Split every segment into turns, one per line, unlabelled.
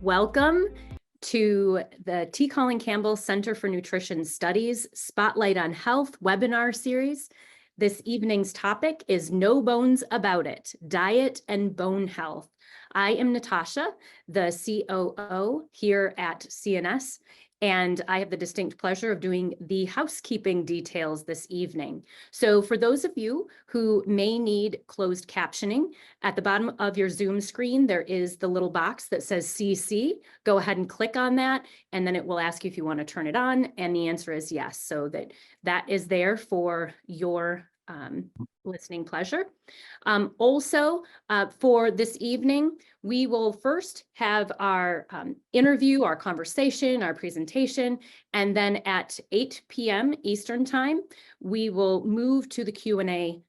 Welcome to the T. Colin Campbell Center for Nutrition Studies Spotlight on Health webinar series. This evening's topic is No Bones About It, Diet and Bone Health. I am Natasha, the COO here at CNS, and I have the distinct pleasure of doing the housekeeping details this evening. So for those of you who may need closed captioning, at the bottom of your Zoom screen, there is the little box that says CC. Go ahead and click on that, and then it will ask you if you want to turn it on, and the answer is yes. So that is there for your listening pleasure. Also, for this evening, we will first have our interview, our conversation, our presentation, and then at 8 p.m. Eastern Time, we will move to the Q&A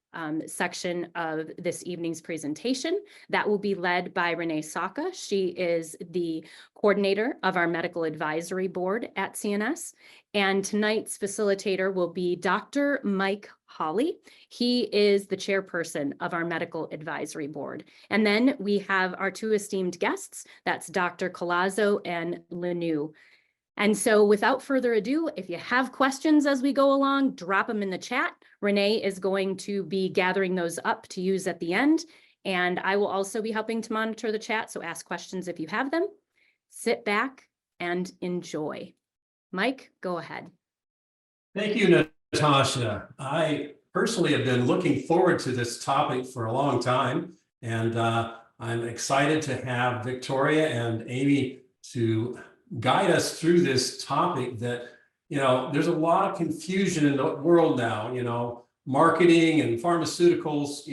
section of this evening's presentation. That will be led by Renee Saka. She is the coordinator of our medical advisory board at CNS. And tonight's facilitator will be Dr. Mike Hawley. He is the chairperson of our medical advisory board. And then we have our two esteemed guests. That's Dr. Collazo and Lanou. And so without further ado, if you have questions as we go along, drop them in the chat. Renee is going to be gathering those up to use at the end. And I will also be helping to monitor the chat, so ask questions if you have them. Sit back and enjoy. Mike, go ahead.
Thank you, Natasha. I personally have been looking forward to this topic for a long time, and I'm excited to have Victoria and Amy to guide us through this topic that, there's a lot of confusion in the world now. Marketing and pharmaceuticals,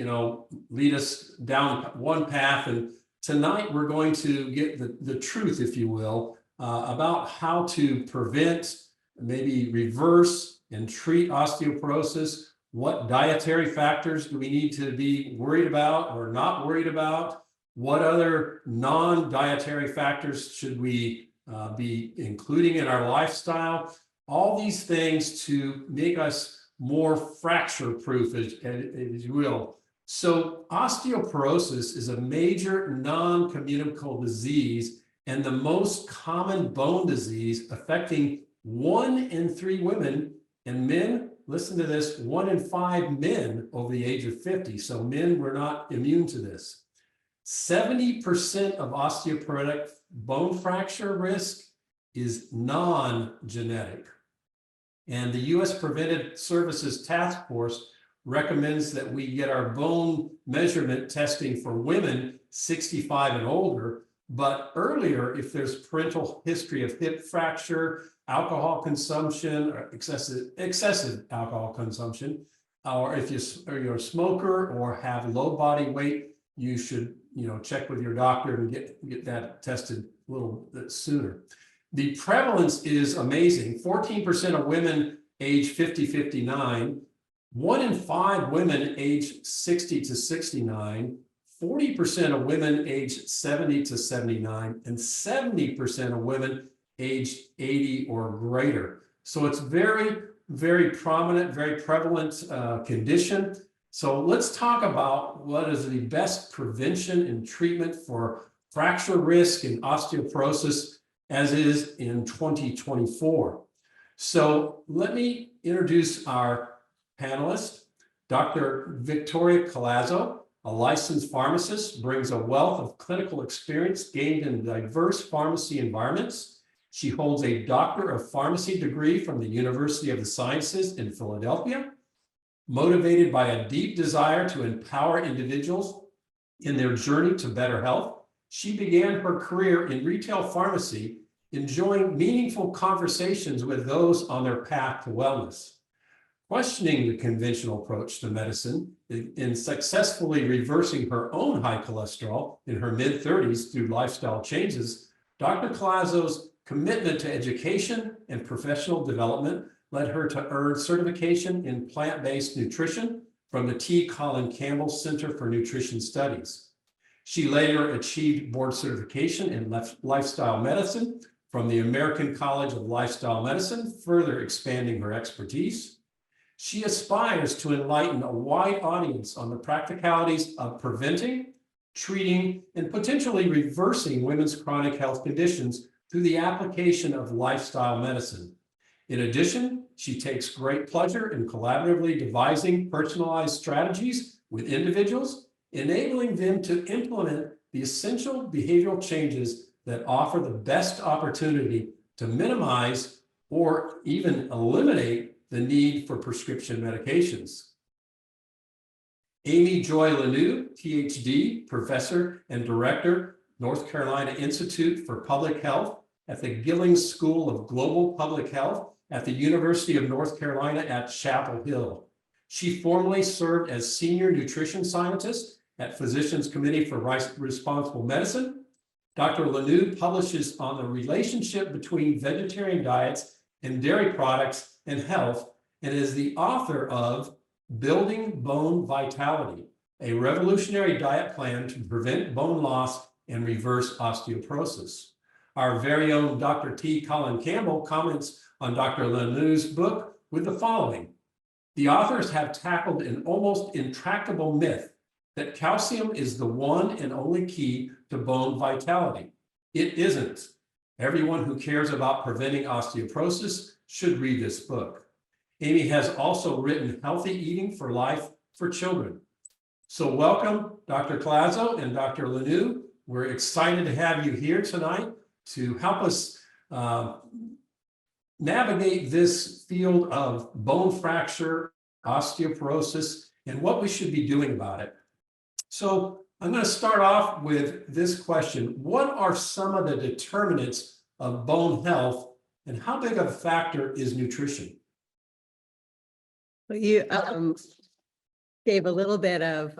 lead us down one path. And tonight we're going to get the truth, if you will, about how to prevent, maybe reverse and treat osteoporosis. What dietary factors do we need to be worried about or not worried about? What other non-dietary factors should we be including in our lifestyle? All these things to make us more fracture proof, as you will. So osteoporosis is a major non-communicable disease and the most common bone disease affecting 1 in 3 women and men. Listen to this, 1 in 5 men over the age of 50. So men were not immune to this. 70% of osteoporotic bone fracture risk is non-genetic. And the U.S. Preventive Services Task Force recommends that we get our bone measurement testing for women 65 and older, but earlier if there's parental history of hip fracture, alcohol consumption, or excessive alcohol consumption, or if you're a smoker or have low body weight, you should check with your doctor and get that tested a little bit sooner. The prevalence is amazing. 14% of women age 50-59, 1 in 5 women age 60 to 69, 40% of women age 70 to 79, and 70% of women age 80 or greater. So it's very, very prominent, very prevalent condition. So let's talk about what is the best prevention and treatment for fracture risk and osteoporosis as is in 2024. So let me introduce our panelist. Dr. Victoria Collazo, a licensed pharmacist, brings a wealth of clinical experience gained in diverse pharmacy environments. She holds a Doctor of Pharmacy degree from the University of the Sciences in Philadelphia. Motivated by a deep desire to empower individuals in their journey to better health, she began her career in retail pharmacy, enjoying meaningful conversations with those on their path to wellness. Questioning the conventional approach to medicine in successfully reversing her own high cholesterol in her mid-30s through lifestyle changes, Dr. Collazo's commitment to education and professional development led her to earn certification in plant-based nutrition from the T. Colin Campbell Center for Nutrition Studies. She later achieved board certification in lifestyle medicine from the American College of Lifestyle Medicine, further expanding her expertise. She aspires to enlighten a wide audience on the practicalities of preventing, treating, and potentially reversing women's chronic health conditions through the application of lifestyle medicine. In addition, she takes great pleasure in collaboratively devising personalized strategies with individuals, enabling them to implement the essential behavioral changes that offer the best opportunity to minimize or even eliminate the need for prescription medications. Amy Joy Lanou, PhD, Professor and Director, North Carolina Institute for Public Health at the Gillings School of Global Public Health at the University of North Carolina at Chapel Hill. She formerly served as Senior Nutrition Scientist at Physicians Committee for Responsible Medicine. Dr. Lanou publishes on the relationship between vegetarian diets and dairy products and health, and is the author of Building Bone Vitality, a revolutionary diet plan to prevent bone loss and reverse osteoporosis. Our very own Dr. T. Colin Campbell comments on Dr. Lanou's book with the following. The authors have tackled an almost intractable myth that calcium is the one and only key to bone vitality. It isn't. Everyone who cares about preventing osteoporosis should read this book. Amy has also written Healthy Eating for Life for Children. So welcome, Dr. Collazo and Dr. Lanou. We're excited to have you here tonight to help us navigate this field of bone fracture, osteoporosis, and what we should be doing about it. So I'm going to start off with this question. What are some of the determinants of bone health, and how big of a factor is nutrition?
Well, you gave a little bit of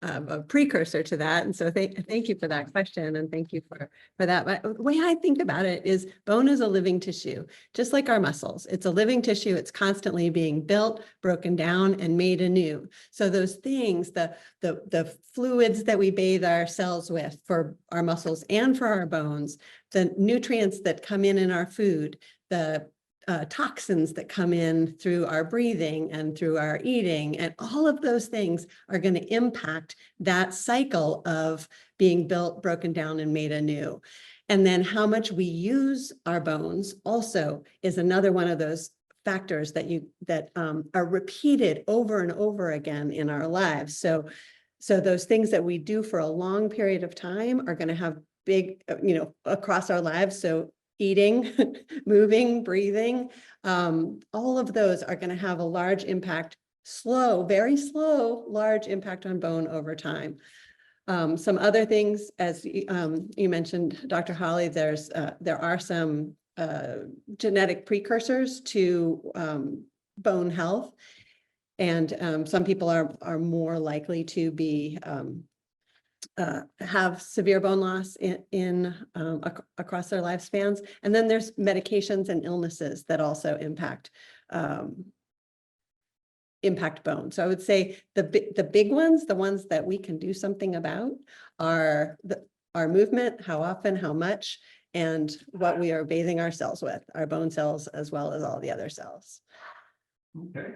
a precursor to that. And so thank you for that question, and thank you for that. But the way I think about it is bone is a living tissue, just like our muscles. It's a living tissue. It's constantly being built, broken down, and made anew. So those things, the fluids that we bathe our cells with for our muscles and for our bones, the nutrients that come in our food, the toxins that come in through our breathing and through our eating, and all of those things are going to impact that cycle of being built, broken down, and made anew. And then how much we use our bones also is another one of those factors that are repeated over and over again in our lives. So those things that we do for a long period of time are going to have big, across our lives. So eating, moving, breathing, all of those are going to have a large impact, very slow, large impact on bone over time. Some other things, as you mentioned, Dr. Holly, there are some genetic precursors to bone health, and some people are more likely to be have severe bone loss across their lifespans. And then there's medications and illnesses that also impact bone. So I would say the big ones, the ones that we can do something about, are our movement, how often, how much, and what we are bathing our cells with, our bone cells as well as all the other cells.
Okay.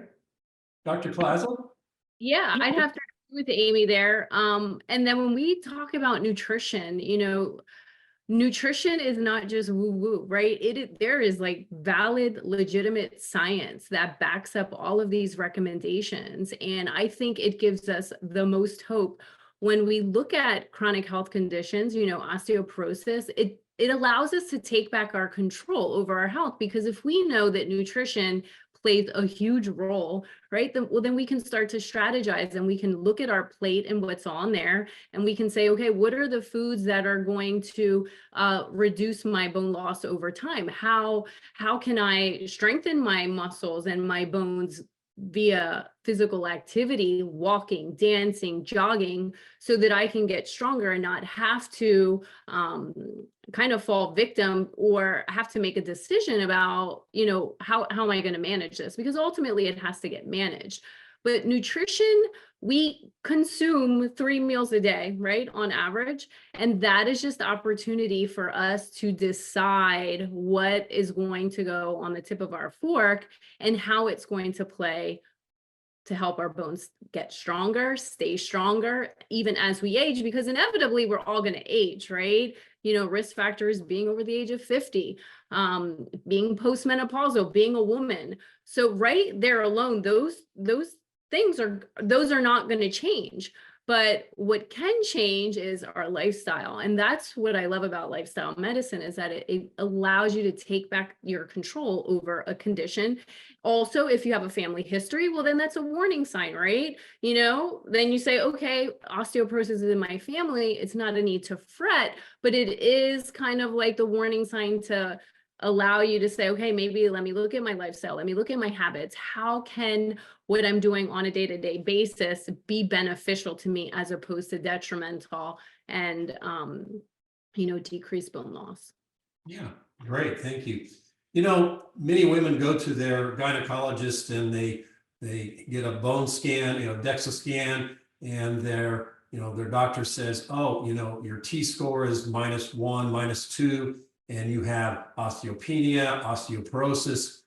Dr. Collazo?
Yeah, I'd have to agree with Amy there. And then when we talk about nutrition, nutrition is not just woo-woo, right? There is like valid, legitimate science that backs up all of these recommendations. And I think it gives us the most hope when we look at chronic health conditions, osteoporosis. It allows us to take back our control over our health, because if we know that nutrition plays a huge role, right? Then we can start to strategize, and we can look at our plate and what's on there, and we can say, okay, what are the foods that are going to reduce my bone loss over time? How can I strengthen my muscles and my bones via physical activity, walking, dancing, jogging, so that I can get stronger and not have to kind of fall victim or have to make a decision about, how am I going to manage this? Because ultimately it has to get managed. But nutrition, we consume 3 meals a day, right, on average. And that is just opportunity for us to decide what is going to go on the tip of our fork and how it's going to play to help our bones get stronger, stay stronger, even as we age, because inevitably we're all going to age, right? You know, risk factors being over the age of 50, being postmenopausal, being a woman. So right there alone, those things are not going to change. But what can change is our lifestyle. And that's what I love about lifestyle medicine, is that it allows you to take back your control over a condition. Also, if you have a family history, well, then that's a warning sign, right? You know, then you say, okay, osteoporosis is in my family. It's not a need to fret, but it is kind of like the warning sign to allow you to say, okay, maybe let me look at my lifestyle. Let me look at my habits. How can what I'm doing on a day-to-day basis be beneficial to me as opposed to detrimental and, you know, decrease bone loss?
Yeah, great. Thank you. You know, many women go to their gynecologist and they get a bone scan, you know, DEXA scan, and their doctor says, oh, you know, your T-score is -1, -2, and you have osteopenia, osteoporosis.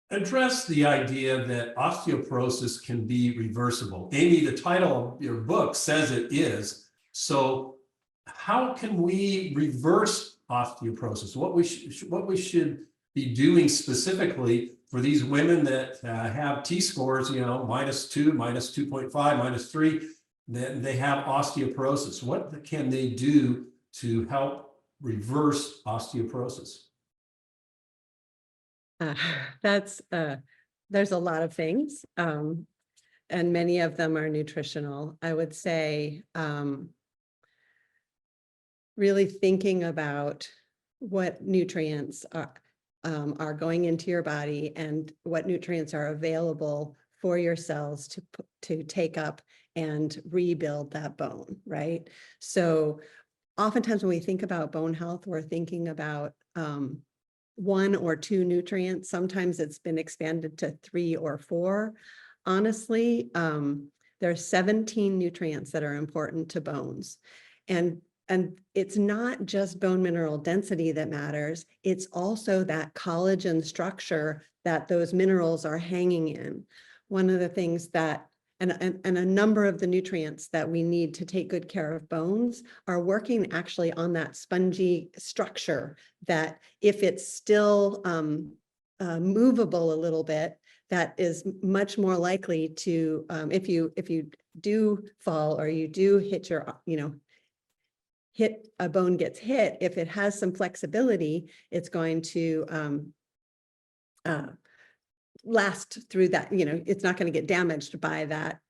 Address the idea that osteoporosis can be reversible. Amy, the title of your book says it is. So how can we reverse osteoporosis? What we should be doing specifically for these women that have T-scores, you know, -2, -2.5, -3, that they have osteoporosis. What can they do to help reverse osteoporosis?
There's a lot of things, and many of them are nutritional. I would say really thinking about what nutrients are going into your body and what nutrients are available for your cells to take up and rebuild that bone, right? So oftentimes when we think about bone health, we're thinking about 1 or 2 nutrients. Sometimes it's been expanded to 3 or 4. Honestly, there are 17 nutrients that are important to bones. And it's not just bone mineral density that matters. It's also that collagen structure that those minerals are hanging in. One of the things that and a number of the nutrients that we need to take good care of bones are working actually on that spongy structure that if it's still movable a little bit, that is much more likely to, if you do fall or you do hit your, hit a bone gets hit, if it has some flexibility, it's going to last through that, it's not going to get damaged by that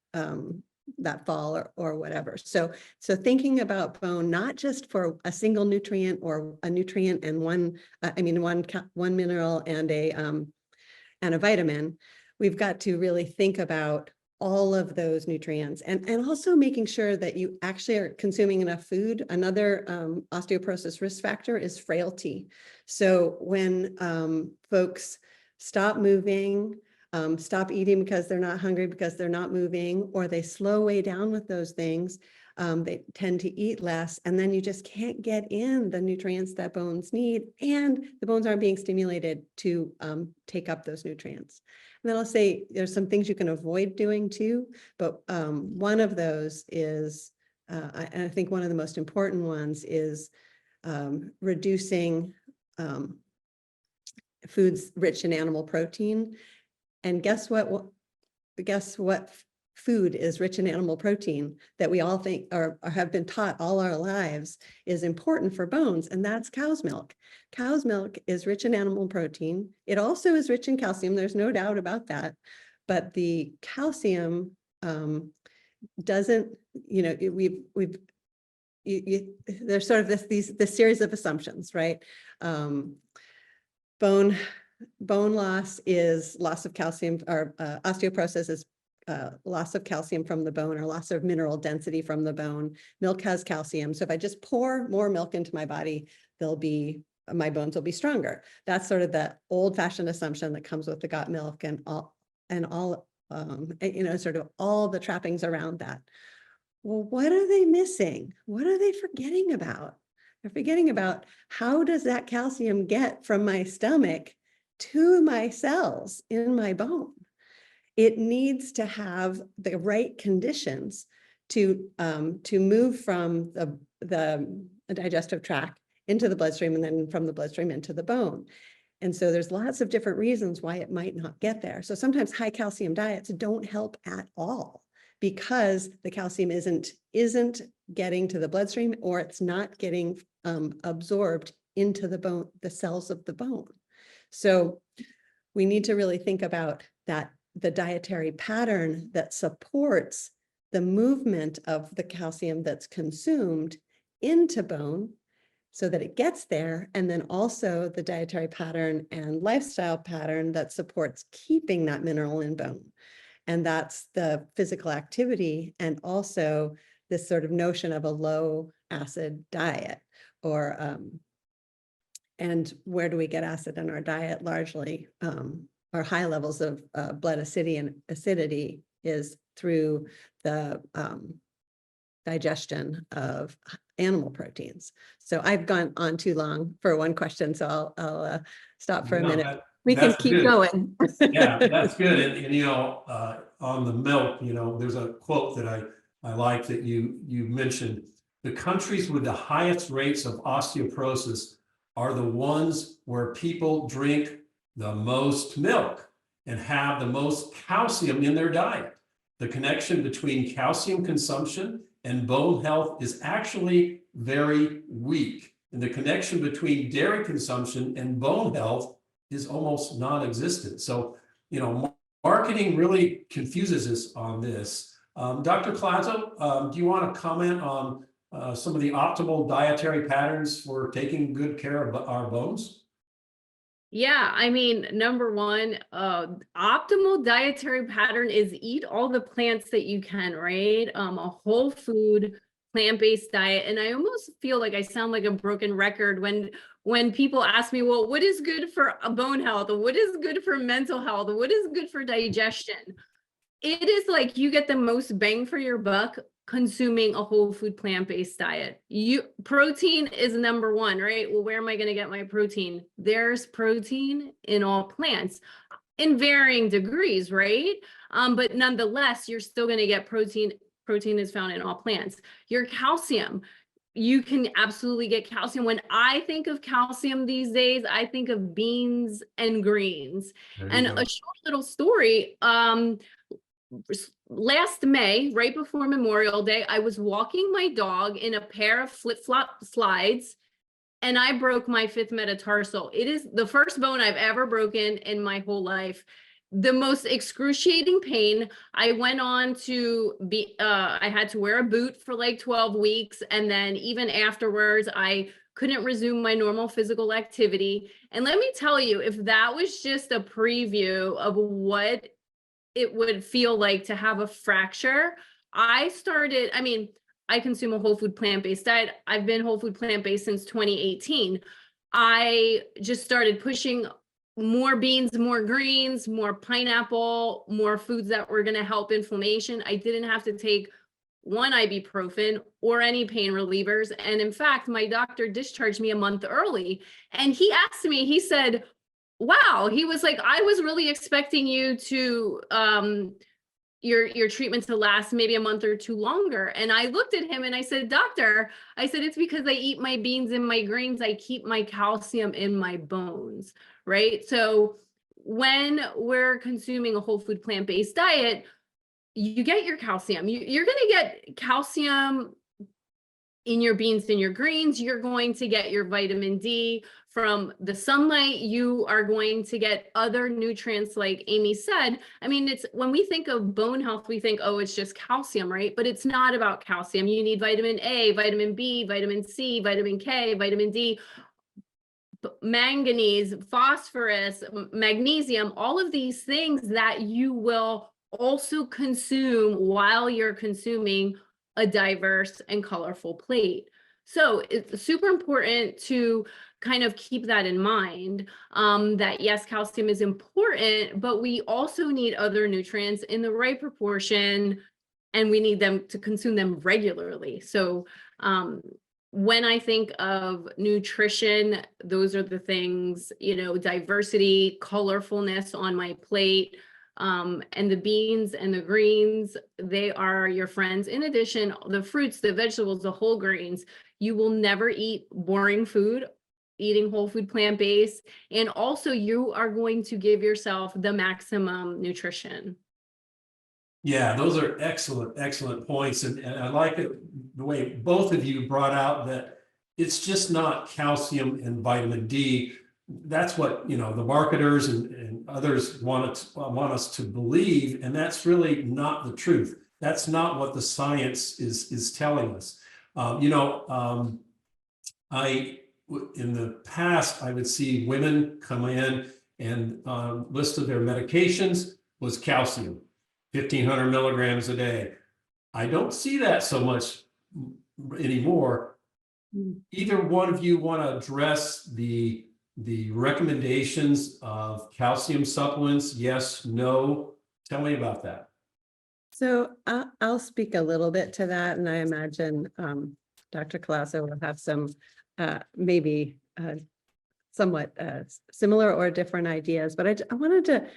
that fall or whatever. So thinking about bone, not just for a single nutrient or a nutrient and one mineral and a vitamin, we've got to really think about all of those nutrients and also making sure that you actually are consuming enough food. Another osteoporosis risk factor is frailty. So when folks stop moving, stop eating because they're not hungry, because they're not moving, or they slow way down with those things, they tend to eat less, and then you just can't get in the nutrients that bones need, and the bones aren't being stimulated to take up those nutrients. And then I'll say there's some things you can avoid doing too, but one of those is, and I think one of the most important ones is reducing foods rich in animal protein. And guess what food is rich in animal protein that we all think or have been taught all our lives is important for bones, and that's cow's milk. Cow's milk is rich in animal protein. It also is rich in calcium. There's no doubt about that. But the calcium doesn't, there's sort of this series of assumptions, right? Bone loss is loss of calcium, or osteoporosis is loss of calcium from the bone or loss of mineral density from the bone. Milk has calcium. So if I just pour more milk into my body, my bones will be stronger. That's sort of the old-fashioned assumption that comes with the got milk and all sort of all the trappings around that. Well, what are they missing? What are they forgetting about? They're forgetting about how does that calcium get from my stomach to my cells in my bone? it needs to have the right conditions to move from the digestive tract into the bloodstream and then from the bloodstream into the bone. And so there's lots of different reasons why it might not get there. So sometimes high calcium diets don't help at all because the calcium isn't getting to the bloodstream, or it's not getting absorbed into the bone, the cells of the bone. So we need to really think about that, the dietary pattern that supports the movement of the calcium that's consumed into bone so that it gets there, and then also the dietary pattern and lifestyle pattern that supports keeping that mineral in bone. And that's the physical activity, and also this sort of notion of a low acid diet, or and where do we get acid in our diet? Largely, our high levels of blood acidity is through the digestion of animal proteins. So I've gone on too long for one question, so I'll stop for a minute. We can keep
good.
going.
Yeah, that's good. And you know, on the milk, you know, there's a quote that I like that you mentioned. The countries with the highest rates of osteoporosis are the ones where people drink the most milk and have the most calcium in their diet. The connection between calcium consumption and bone health is actually very weak. And the connection between dairy consumption and bone health is almost non-existent. So, you know, marketing really confuses us on this. Dr. Collazo, do you want to comment on some of the optimal dietary patterns for taking good care of our bones?
Yeah, I mean, number one, optimal dietary pattern is eat all the plants that you can, right? A whole food, plant-based diet. And I almost feel like I sound like a broken record when people ask me, well, what is good for bone health? What is good for mental health? What is good for digestion? It is like you get the most bang for your buck consuming a whole food plant-based diet. Protein is number one, right? Well, where am I going to get my protein? There's protein in all plants in varying degrees, right? But nonetheless, you're still going to get protein. Protein is found in all plants. Your calcium, you can absolutely get calcium. When I think of calcium these days, I think of beans and greens. And a short little story, last May, right before Memorial Day, I was walking my dog in a pair of flip-flop slides, and I broke my 5th metatarsal. It is the first bone I've ever broken in my whole life. The most excruciating pain. I went on to I had to wear a boot for like 12 weeks. And then even afterwards, I couldn't resume my normal physical activity. And let me tell you, if that was just a preview of what it would feel like to have a fracture, I consume a whole food plant-based diet. I've been whole food plant-based since 2018. I just started pushing more beans, more greens, more pineapple, more foods that were going to help inflammation. I didn't have to take one ibuprofen or any pain relievers. And in fact, my doctor discharged me a month early. And he asked me, he said, wow, he was like, I was really expecting you to, your treatment to last maybe a month or two longer. And I looked at him and I said, doctor, I said, it's because I eat my beans and my greens. I keep my calcium in my bones, right? So when we're consuming a whole food plant-based diet, you get your calcium. You're going to get calcium in your beans and your greens. You're going to get your vitamin D from the sunlight. You are going to get other nutrients, like Amy said. I mean, it's when we think of bone health, we think, oh, it's just calcium, right? But it's not about calcium. You need vitamin A, vitamin B, vitamin C, vitamin K, vitamin D, manganese, phosphorus, magnesium, all of these things that you will also consume while you're consuming a diverse and colorful plate. So it's super important to kind of keep that in mind, that yes, calcium is important, but we also need other nutrients in the right proportion, and we need them to consume them regularly. So when I think of nutrition, those are the things, you know, diversity, colorfulness on my plate, And the beans and the greens, they are your friends. In addition, the fruits, the vegetables, the whole grains, you will never eat boring food, eating whole food, plant-based. And also you are going to give yourself the maximum nutrition.
Yeah, those are excellent, excellent points. And I like it the way both of you brought out that it's just not calcium and vitamin D. That's what, the marketers and others want us to believe. And that's really not the truth. That's not what the science is telling us. In the past, I would see women come in and list of their medications was calcium, 1,500 milligrams a day. I don't see that so much anymore. Either one of you want to address the recommendations of calcium supplements? Yes, no? Tell me about that.
So I'll speak a little bit to that, and I imagine Dr. Collazo will have some maybe somewhat similar or different ideas. But I wanted to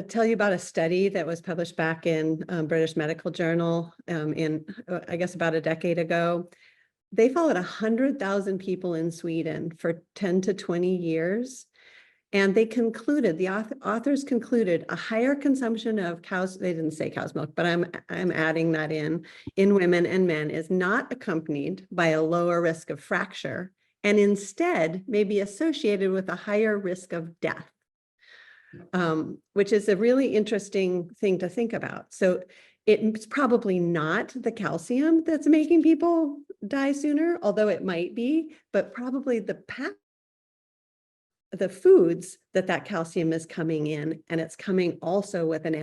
tell you about a study that was published back in British Medical Journal in, I guess, about a decade ago. They followed 100,000 people in Sweden for 10 to 20 years. And they concluded, the authors concluded, a higher consumption of cows, they didn't say cow's milk, but I'm adding that in women and men is not accompanied by a lower risk of fracture, and instead may be associated with a higher risk of death. Which is a really interesting thing to think about. So it's probably not the calcium that's making people die sooner, although it might be, but probably the foods that calcium is coming in, and it's coming also with an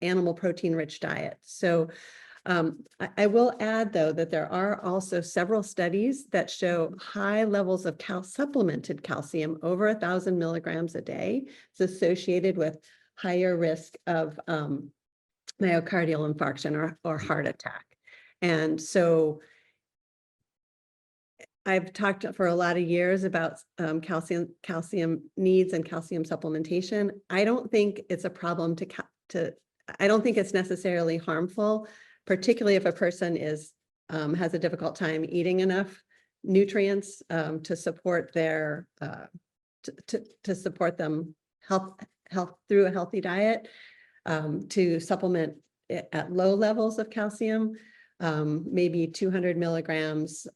animal protein rich diet. So I will add, though, that there are also several studies that show high levels of supplemented calcium over 1,000 milligrams a day. It's associated with higher risk of myocardial infarction or heart attack. And so I've talked for a lot of years about calcium needs and calcium supplementation. I don't think it's a problem I don't think it's necessarily harmful, particularly if a person has a difficult time eating enough nutrients to support their to support them health through a healthy diet, to supplement at low levels of calcium, maybe 200 milligrams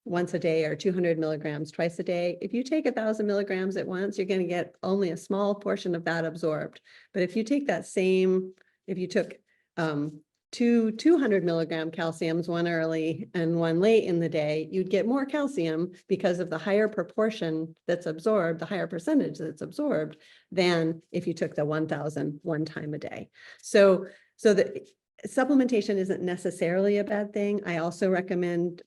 once a day or 200 milligrams twice a day. If you take 1,000 milligrams at once, you're going to get only a small portion of that absorbed. But if you take if you took 200 milligram calciums, one early and one late in the day, you'd get more calcium because of the higher proportion that's absorbed, the higher percentage that's absorbed, than if you took the 1,000 one time a day. So the supplementation isn't necessarily a bad thing. I also recommend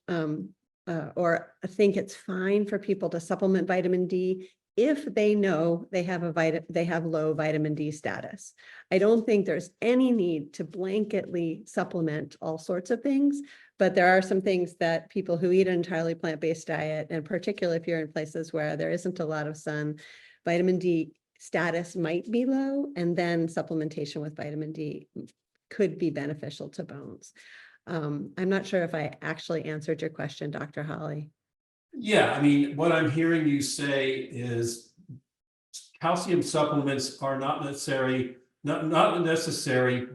or I think it's fine for people to supplement vitamin D if they know they have low vitamin D status. I don't think there's any need to blanketly supplement all sorts of things, but there are some things that people who eat an entirely plant-based diet, and particularly if you're in places where there isn't a lot of sun, vitamin D status might be low, and then supplementation with vitamin D could be beneficial to bones. I'm not sure if I actually answered your question, Dr. Holly.
Yeah, I mean, what I'm hearing you say is calcium supplements are not necessary,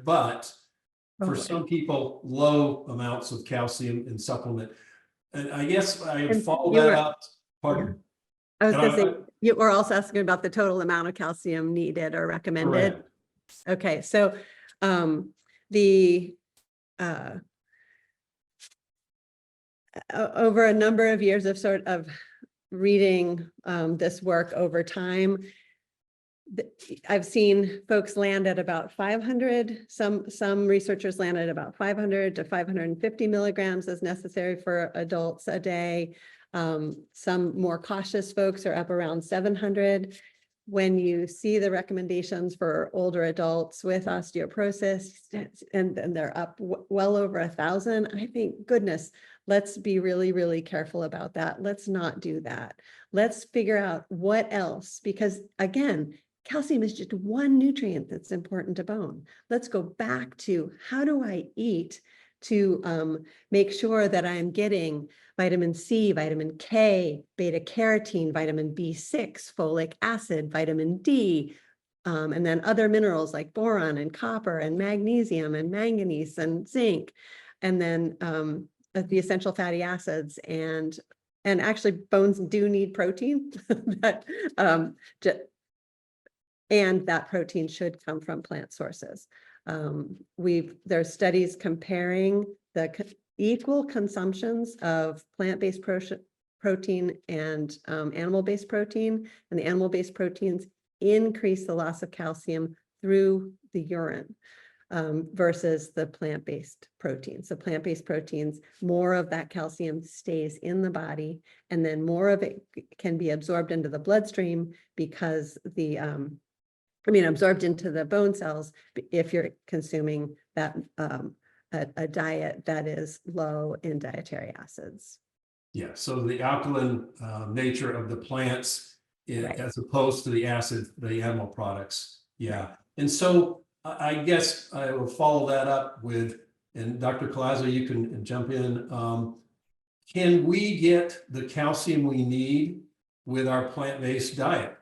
but for some people, low amounts of calcium in supplement. And I guess I follow that up. Pardon?
I was going to say, you were also asking about the total amount of calcium needed or recommended.
Correct.
Okay, so over a number of years of reading this work over time, I've seen folks land at about 500. Some researchers land at about 500 to 550 milligrams as necessary for adults a day. Some more cautious folks are up around 700. when you see the recommendations for older adults with osteoporosis, and they're up well over 1,000, I think, goodness, let's be really, really careful about that. Let's not do that. Let's figure out what else, because again, calcium is just one nutrient that's important to bone. Let's go back to, how do I eat to make sure that I'm getting vitamin C, vitamin K, beta carotene, vitamin B6, folic acid, vitamin D, and then other minerals like boron and copper and magnesium and manganese and zinc, and then the essential fatty acids, and actually bones do need protein, but and that protein should come from plant sources. There's studies comparing the equal consumptions of plant-based protein and animal-based protein, and the animal-based proteins increase the loss of calcium through the urine versus the plant-based proteins. So plant-based proteins, more of that calcium stays in the body, and then more of it can be absorbed into the bloodstream because absorbed into the bone cells if you're consuming that a diet that is low in dietary acids.
Yeah, so the alkaline nature of the plants
Right.
as opposed to the acid, the animal products. Yeah, and so I guess I will follow that up with, and Dr. Collazo, you can jump in. Can we get the calcium we need with our plant-based diet?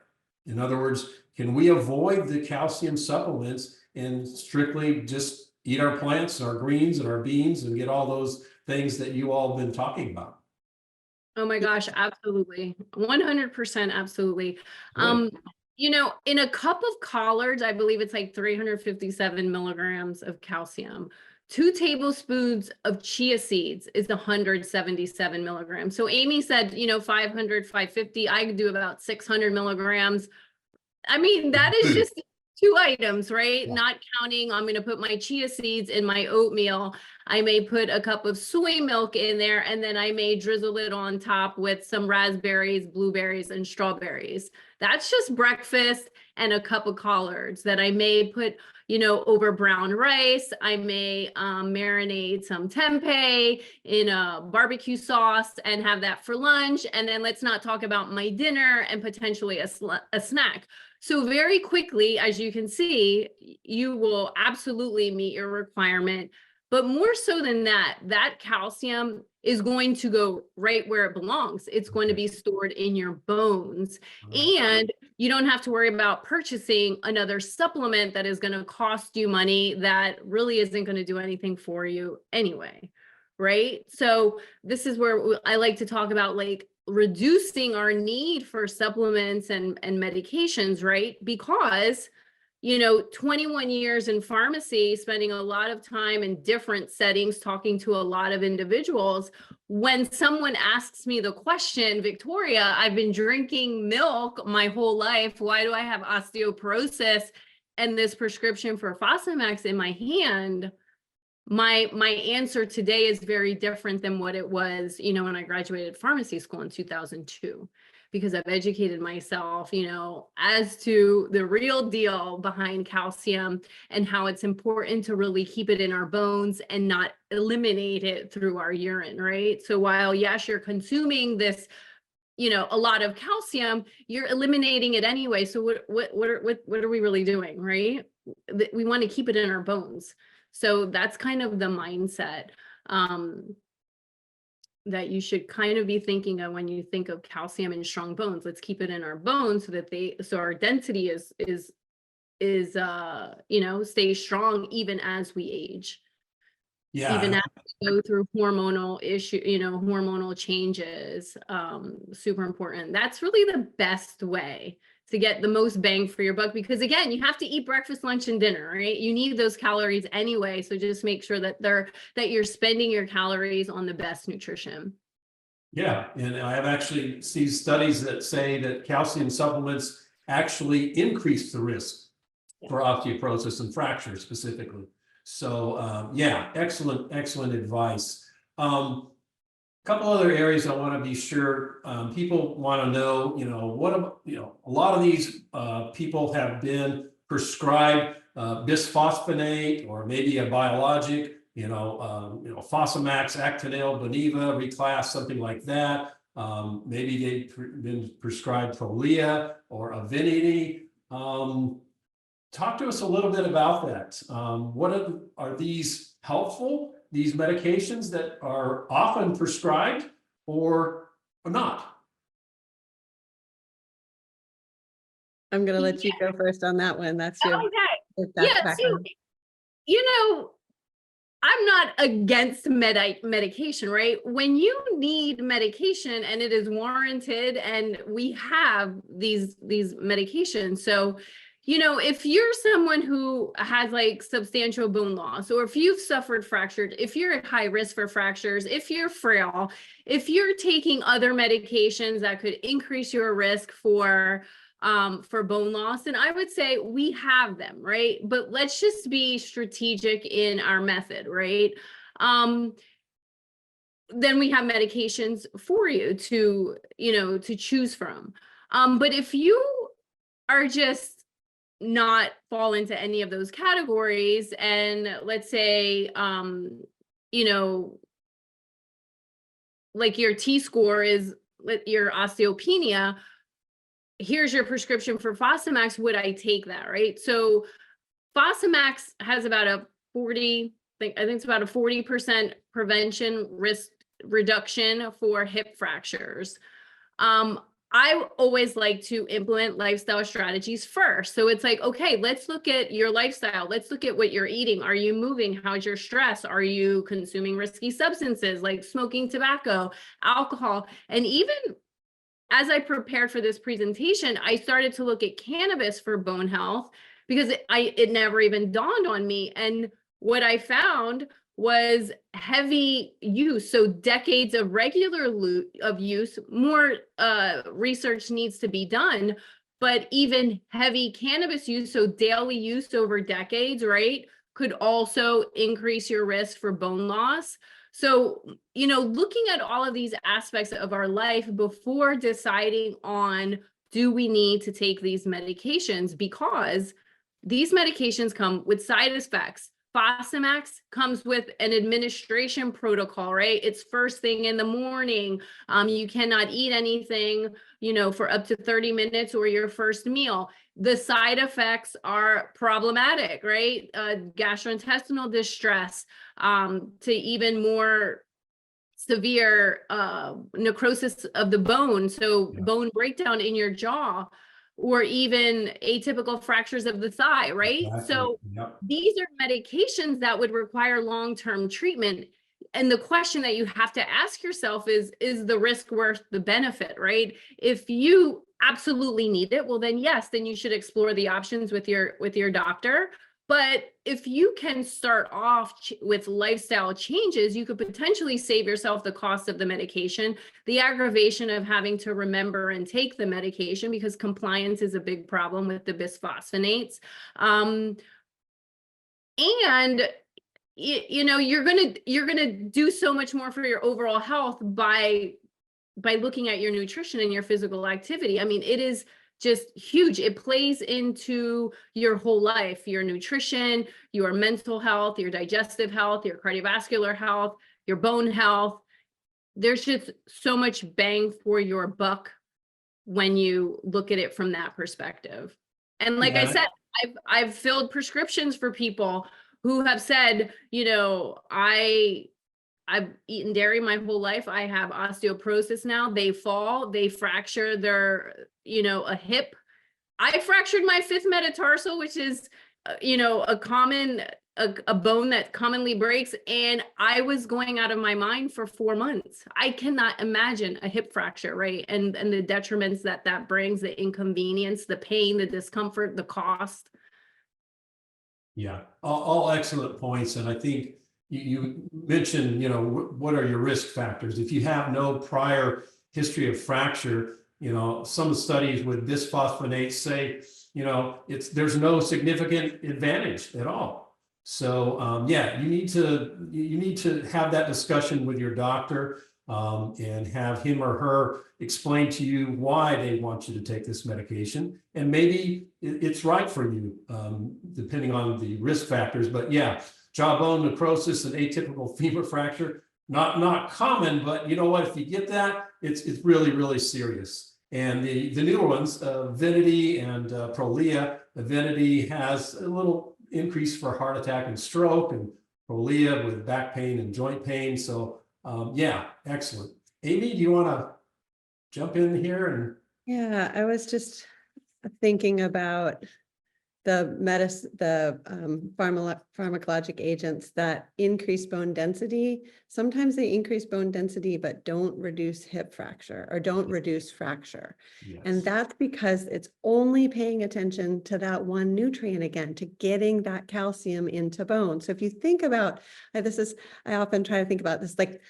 In other words, can we avoid the calcium supplements and strictly just eat our plants, our greens and our beans, and get all those things that you all have been talking about?
Oh my gosh, absolutely. 100% absolutely.
Good.
In a cup of collards, I believe it's like 357 milligrams of calcium. 2 tablespoons of chia seeds is 177 milligrams. So Amy said, 500, 550, I could do about 600 milligrams. I mean, that is just 2 items, right?
Yeah.
Not counting, I'm going to put my chia seeds in my oatmeal. I may put a cup of soy milk in there, and then I may drizzle it on top with some raspberries, blueberries, and strawberries. That's just breakfast and a cup of collards that I may put, over brown rice. I may marinate some tempeh in a barbecue sauce and have that for lunch. And then let's not talk about my dinner and potentially a snack. So very quickly, as you can see, you will absolutely meet your requirement. But more so than that, that calcium is going to go right where it belongs. It's going to be stored in your bones. And you don't have to worry about purchasing another supplement that is going to cost you money that really isn't going to do anything for you anyway, right? So this is where I like to talk about reducing our need for supplements and medications, right? Because 21 years in pharmacy, spending a lot of time in different settings, talking to a lot of individuals. When someone asks me the question, Victoria, I've been drinking milk my whole life. Why do I have osteoporosis and this prescription for Fosamax in my hand? My answer today is very different than what it was, when I graduated pharmacy school in 2002. Because I've educated myself, as to the real deal behind calcium and how it's important to really keep it in our bones and not eliminate it through our urine, right? So while, yes, you're consuming this, a lot of calcium, you're eliminating it anyway. So what are we really doing, right? We want to keep it in our bones. So that's kind of the mindset that you should kind of be thinking of when you think of calcium and strong bones. Let's keep it in our bones so our density stays strong even as we age.
Yeah.
Even as we go through hormonal hormonal changes, super important. That's really the best way to get the most bang for your buck, because again, you have to eat breakfast, lunch, and dinner, right? You need those calories anyway. So just make sure that you're spending your calories on the best nutrition.
Yeah, and I have actually seen studies that say that calcium supplements actually increase the risk for osteoporosis and fractures specifically. So yeah, excellent advice. couple other areas I want to be sure people want to know, a lot of these people have been prescribed bisphosphonate or maybe a biologic, Fosamax, Actonel, Boniva, Reclass, something like that. Maybe they've been prescribed Prolia or Avinity. Talk to us a little bit about that. What are these helpful? These medications that are often prescribed or not?
I'm going to let you go first on that one. That's your
Okay.
that's
Yeah, so, I'm not against medication, right? When you need medication and it is warranted, and we have these medications. So, if you're someone who has like substantial bone loss, or if you've suffered fractures, if you're at high risk for fractures, if you're frail, if you're taking other medications that could increase your risk for bone loss, and I would say we have them, right? But let's just be strategic in our method, right? Then we have medications for you to, to choose from. But if you are just not fall into any of those categories, and let's say, like your T-score is your osteopenia, here's your prescription for Fosamax, would I take that, right? So Fosamax has about a 40, I think it's about a 40% prevention risk reduction for hip fractures. I always like to implement lifestyle strategies first. So it's like, okay, let's look at your lifestyle. Let's look at what you're eating. Are you moving? How's your stress? Are you consuming risky substances like smoking, tobacco, alcohol? And even as I prepared for this presentation, I started to look at cannabis for bone health, because it never even dawned on me. And what I found was heavy use. So decades of regular use, more research needs to be done, but even heavy cannabis use, so daily use over decades, right, could also increase your risk for bone loss. So, looking at all of these aspects of our life before deciding on, do we need to take these medications? Because these medications come with side effects. Fosamax comes with an administration protocol, right? It's first thing in the morning. You cannot eat anything, for up to 30 minutes or your first meal. The side effects are problematic, right? Gastrointestinal distress, to even more severe necrosis of the bone, so bone breakdown in your jaw, or even atypical fractures of the thigh, right?
Exactly.
So these are medications that would require long-term treatment. And the question that you have to ask yourself is the risk worth the benefit, right? If you absolutely need it, well, then yes, then you should explore the options with your doctor. But if you can start off with lifestyle changes, you could potentially save yourself the cost of the medication, the aggravation of having to remember and take the medication, because compliance is a big problem with the bisphosphonates. And you're gonna do so much more for your overall health by looking at your nutrition and your physical activity. I mean, it is just huge. It plays into your whole life, your nutrition, your mental health, your digestive health, your cardiovascular health, your bone health. There's just so much bang for your buck when you look at it from that perspective. And like I said, I've filled prescriptions for people who have said, I've eaten dairy my whole life. I have osteoporosis now. They fall, they fracture their, a hip. I fractured my fifth metatarsal, which is, a common, a bone that commonly breaks. And I was going out of my mind for 4 months. I cannot imagine a hip fracture, right? And the detriments that brings, the inconvenience, the pain, the discomfort, the cost.
Yeah, all excellent points. And I think you mentioned, what are your risk factors? If you have no prior history of fracture, some studies with bisphosphonates say, there's no significant advantage at all. So you need to have that discussion with your doctor. and have him or her explain to you why they want you to take this medication. And maybe it's right for you, depending on the risk factors. But yeah, jawbone necrosis and atypical femur fracture, not common, but you know what, if you get that, it's really, really serious. And the newer ones, Evenity and Prolia. Evenity has a little increase for heart attack and stroke, and Prolia with back pain and joint pain. So yeah, excellent. Amy, do you want to jump in here? And
Yeah, I was just thinking about the pharmacologic agents that increase bone density. Sometimes they increase bone density, but don't reduce hip fracture or don't reduce fracture.
yes.
And that's because it's only paying attention to that one nutrient again, to getting that calcium into bone. So if you think about, I often try to think about this, like,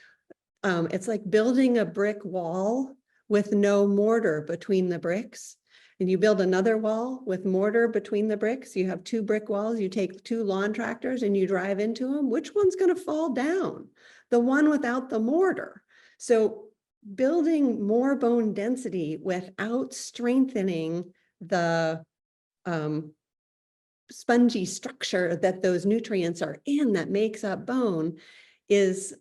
it's like building a brick wall with no mortar between the bricks. And you build another wall with mortar between the bricks. You have two brick walls. You take two lawn tractors and you drive into them. Which one's going to fall down? The one without the mortar. So building more bone density without strengthening the spongy structure that those nutrients are in that makes up bone is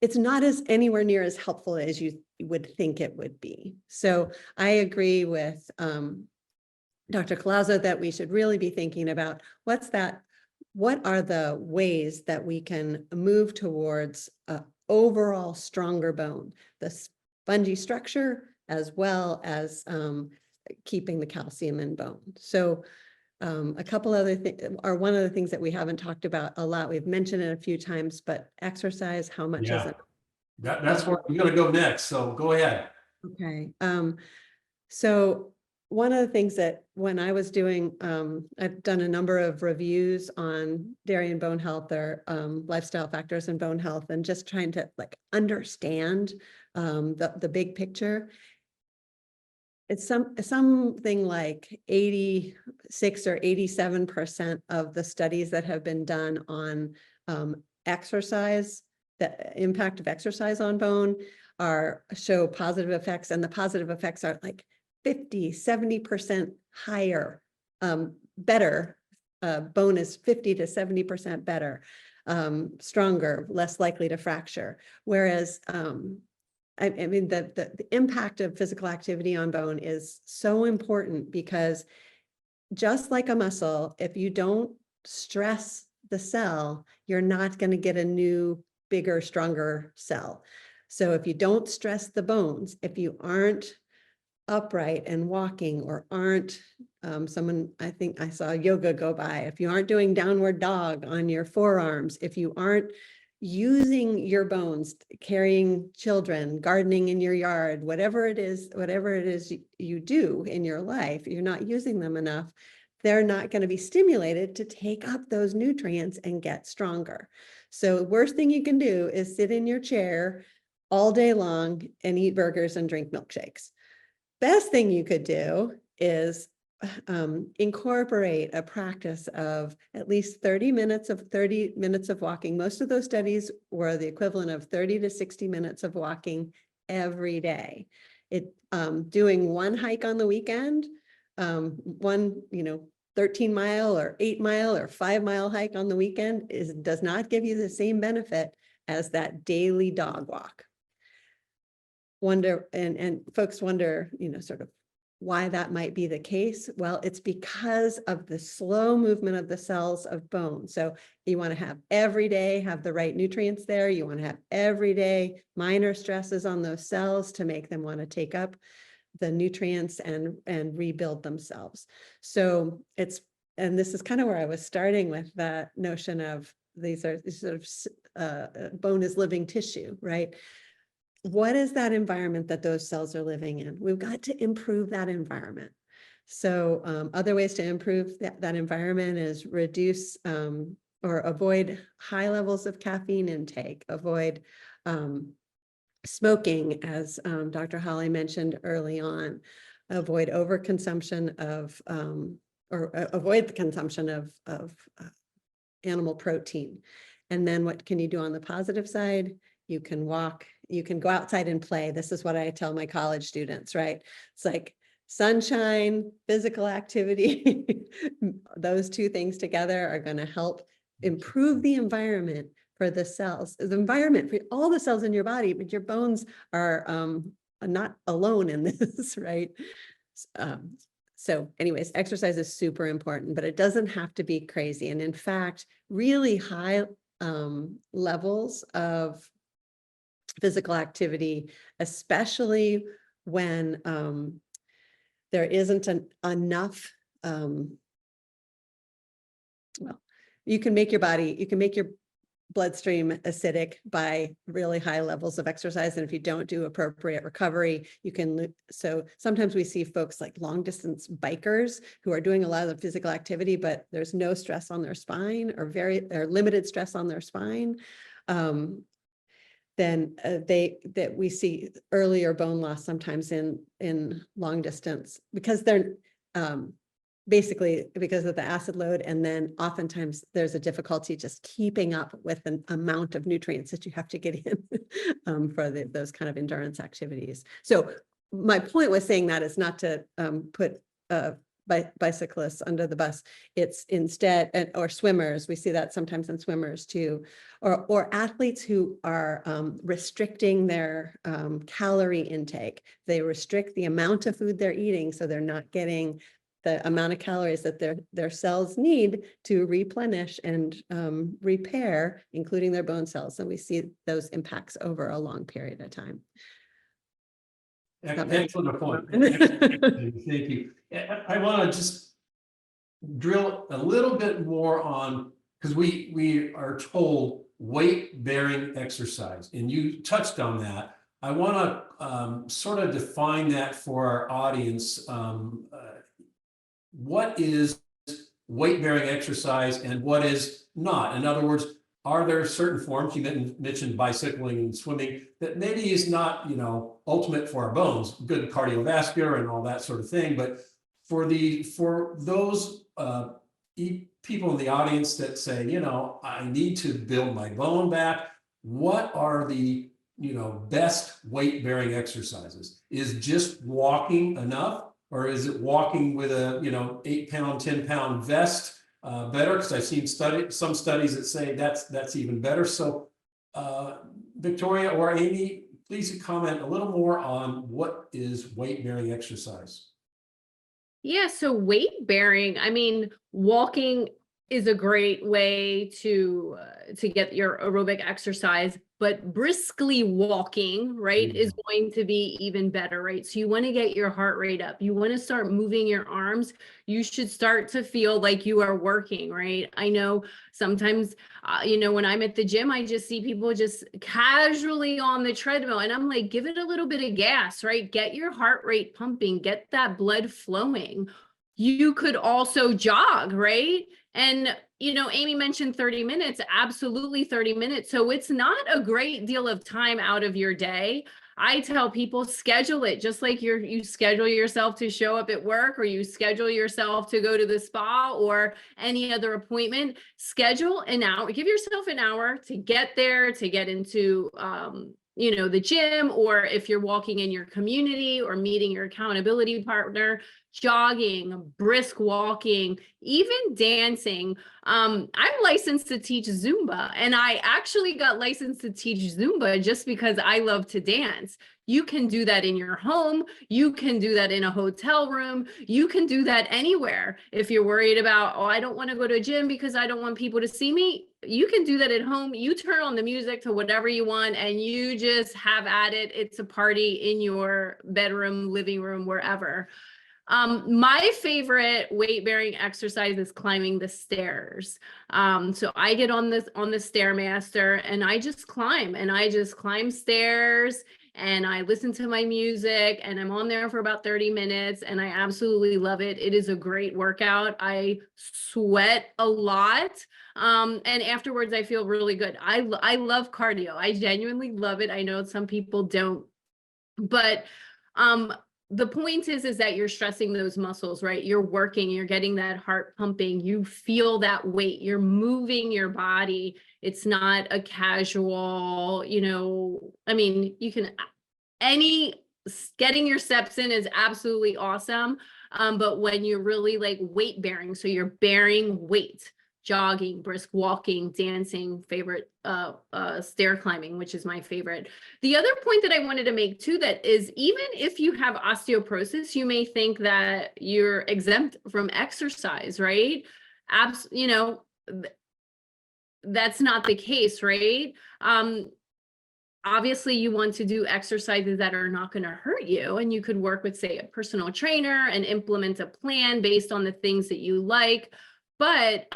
it's not as anywhere near as helpful as you would think it would be. So I agree with Dr. Collazo that we should really be thinking about what are the ways that we can move towards an overall stronger bone, the spongy structure, as well as keeping the calcium in bone. So a couple other things, or one of the things that we haven't talked about a lot, we've mentioned it a few times, but exercise, how much is it?
That's where I'm going to go next. So go ahead.
Okay. So one of the things that when I was doing, I've done a number of reviews on dairy and bone health or lifestyle factors in bone health, and just trying to like understand the big picture. It's something like 86 or 87% of the studies that have been done on exercise, the impact of exercise on bone show positive effects, and the positive effects are like 50, 70% higher, better. Bone is 50 to 70% better, stronger, less likely to fracture. Whereas I mean, the impact of physical activity on bone is so important, because just like a muscle, if you don't stress the cell, you're not going to get a new, bigger, stronger cell. So if you don't stress the bones, if you aren't upright and walking, or aren't someone, I think I saw yoga go by, if you aren't doing downward dog on your forearms, if you aren't using your bones, carrying children, gardening in your yard, whatever it is you do in your life, you're not using them enough, they're not going to be stimulated to take up those nutrients and get stronger. So the worst thing you can do is sit in your chair all day long and eat burgers and drink milkshakes. Best thing you could do is incorporate a practice of at least 30 minutes of walking. Most of those studies were the equivalent of 30 to 60 minutes of walking every day. Doing one hike on the weekend, one 13-mile or 8-mile or 5-mile hike on the weekend does not give you the same benefit as that daily dog walk. And folks wonder, sort of why that might be the case. Well, it's because of the slow movement of the cells of bone. So you want to have every day have the right nutrients there. You want to have every day minor stresses on those cells to make them want to take up the nutrients and rebuild themselves. So and this is kind of where I was starting with that notion of these sort of bone is living tissue, right? What is that environment that those cells are living in? We've got to improve that environment. So other ways to improve that environment is reduce or avoid high levels of caffeine intake, avoid smoking, as Dr. Holly mentioned early on, avoid overconsumption of, or avoid the consumption of animal protein. And then what can you do on the positive side? You can walk, you can go outside and play. This is what I tell my college students, right? It's like sunshine, physical activity. Those two things together are going to help improve the environment for the cells, the environment for all the cells in your body, but your bones are not alone in this, right? So anyways, exercise is super important, but it doesn't have to be crazy. And in fact, really high levels of physical activity, especially when there isn't enough, well, you can make your bloodstream acidic by really high levels of exercise. And if you don't do appropriate recovery, you can, so sometimes we see folks like long distance bikers who are doing a lot of physical activity, but there's no stress on their spine or limited stress on their spine. Then we see earlier bone loss sometimes in long distance because they're basically because of the acid load, and then oftentimes there's a difficulty just keeping up with an amount of nutrients that you have to get in for those kind of endurance activities. So my point was saying that is not to put bicyclists under the bus. It's instead, or swimmers, we see that sometimes in swimmers too, or athletes who are restricting their calorie intake. They restrict the amount of food they're eating so they're not getting the amount of calories that their cells need to replenish and repair, including their bone cells. And we see those impacts over a long period of time.
Excellent point. Thank you. I want to just drill a little bit more on, because we are told weight-bearing exercise, and you touched on that. I want to sort of define that for our audience. What is weight-bearing exercise and what is not? In other words, are there certain forms, you mentioned bicycling and swimming, that maybe is not, ultimate for our bones, good cardiovascular and all that sort of thing, but for those people in the audience that say, I need to build my bone back, what are the best weight-bearing exercises? Is just walking enough? Or is it walking with a 8-pound, 10-pound vest better? Because I've seen some studies that say that's even better. So Victoria or Amy, please comment a little more on what is weight-bearing exercise.
Yeah, so weight bearing, I mean, walking is a great way to get your aerobic exercise, but briskly walking, right, is going to be even better, right? So you want to get your heart rate up. You want to start moving your arms. You should start to feel like you are working, right? I know sometimes, when I'm at the gym, I just see people just casually on the treadmill, and I'm like, give it a little bit of gas, right? Get your heart rate pumping, get that blood flowing. You could also jog, right? And, Amy mentioned 30 minutes, absolutely 30 minutes. So it's not a great deal of time out of your day. I tell people schedule it just like you schedule yourself to show up at work, or you schedule yourself to go to the spa or any other appointment. Schedule an hour, give yourself an hour to get there, to get into, the gym, or if you're walking in your community or meeting your accountability partner, jogging, brisk walking, even dancing. I'm licensed to teach Zumba, and I actually got licensed to teach Zumba just because I love to dance. You can do that in your home. You can do that in a hotel room. You can do that anywhere. If you're worried about, I don't want to go to a gym because I don't want people to see me, you can do that at home. You turn on the music to whatever you want and you just have at it. It's a party in your bedroom, living room, wherever. My favorite weight-bearing exercise is climbing the stairs. So I get on the Stairmaster and I just climb stairs, and I listen to my music, and I'm on there for about 30 minutes, and I absolutely love it. It is a great workout. I sweat a lot. And afterwards I feel really good. I love cardio. I genuinely love it. I know some people don't, but the point is that you're stressing those muscles, right? You're working, you're getting that heart pumping, you feel that weight, you're moving your body. It's not a casual, you know, I mean, you can, getting your steps in is absolutely awesome. But when you're really like weight bearing, so you're bearing weight, jogging, brisk walking, dancing, favorite, stair climbing, which is my favorite. The other point that I wanted to make too, that is even if you have osteoporosis, you may think that you're exempt from exercise, right? You know, that's not the case, right? Obviously you want to do exercises that are not going to hurt you, and you could work with, say, a personal trainer and implement a plan based on the things that you like. But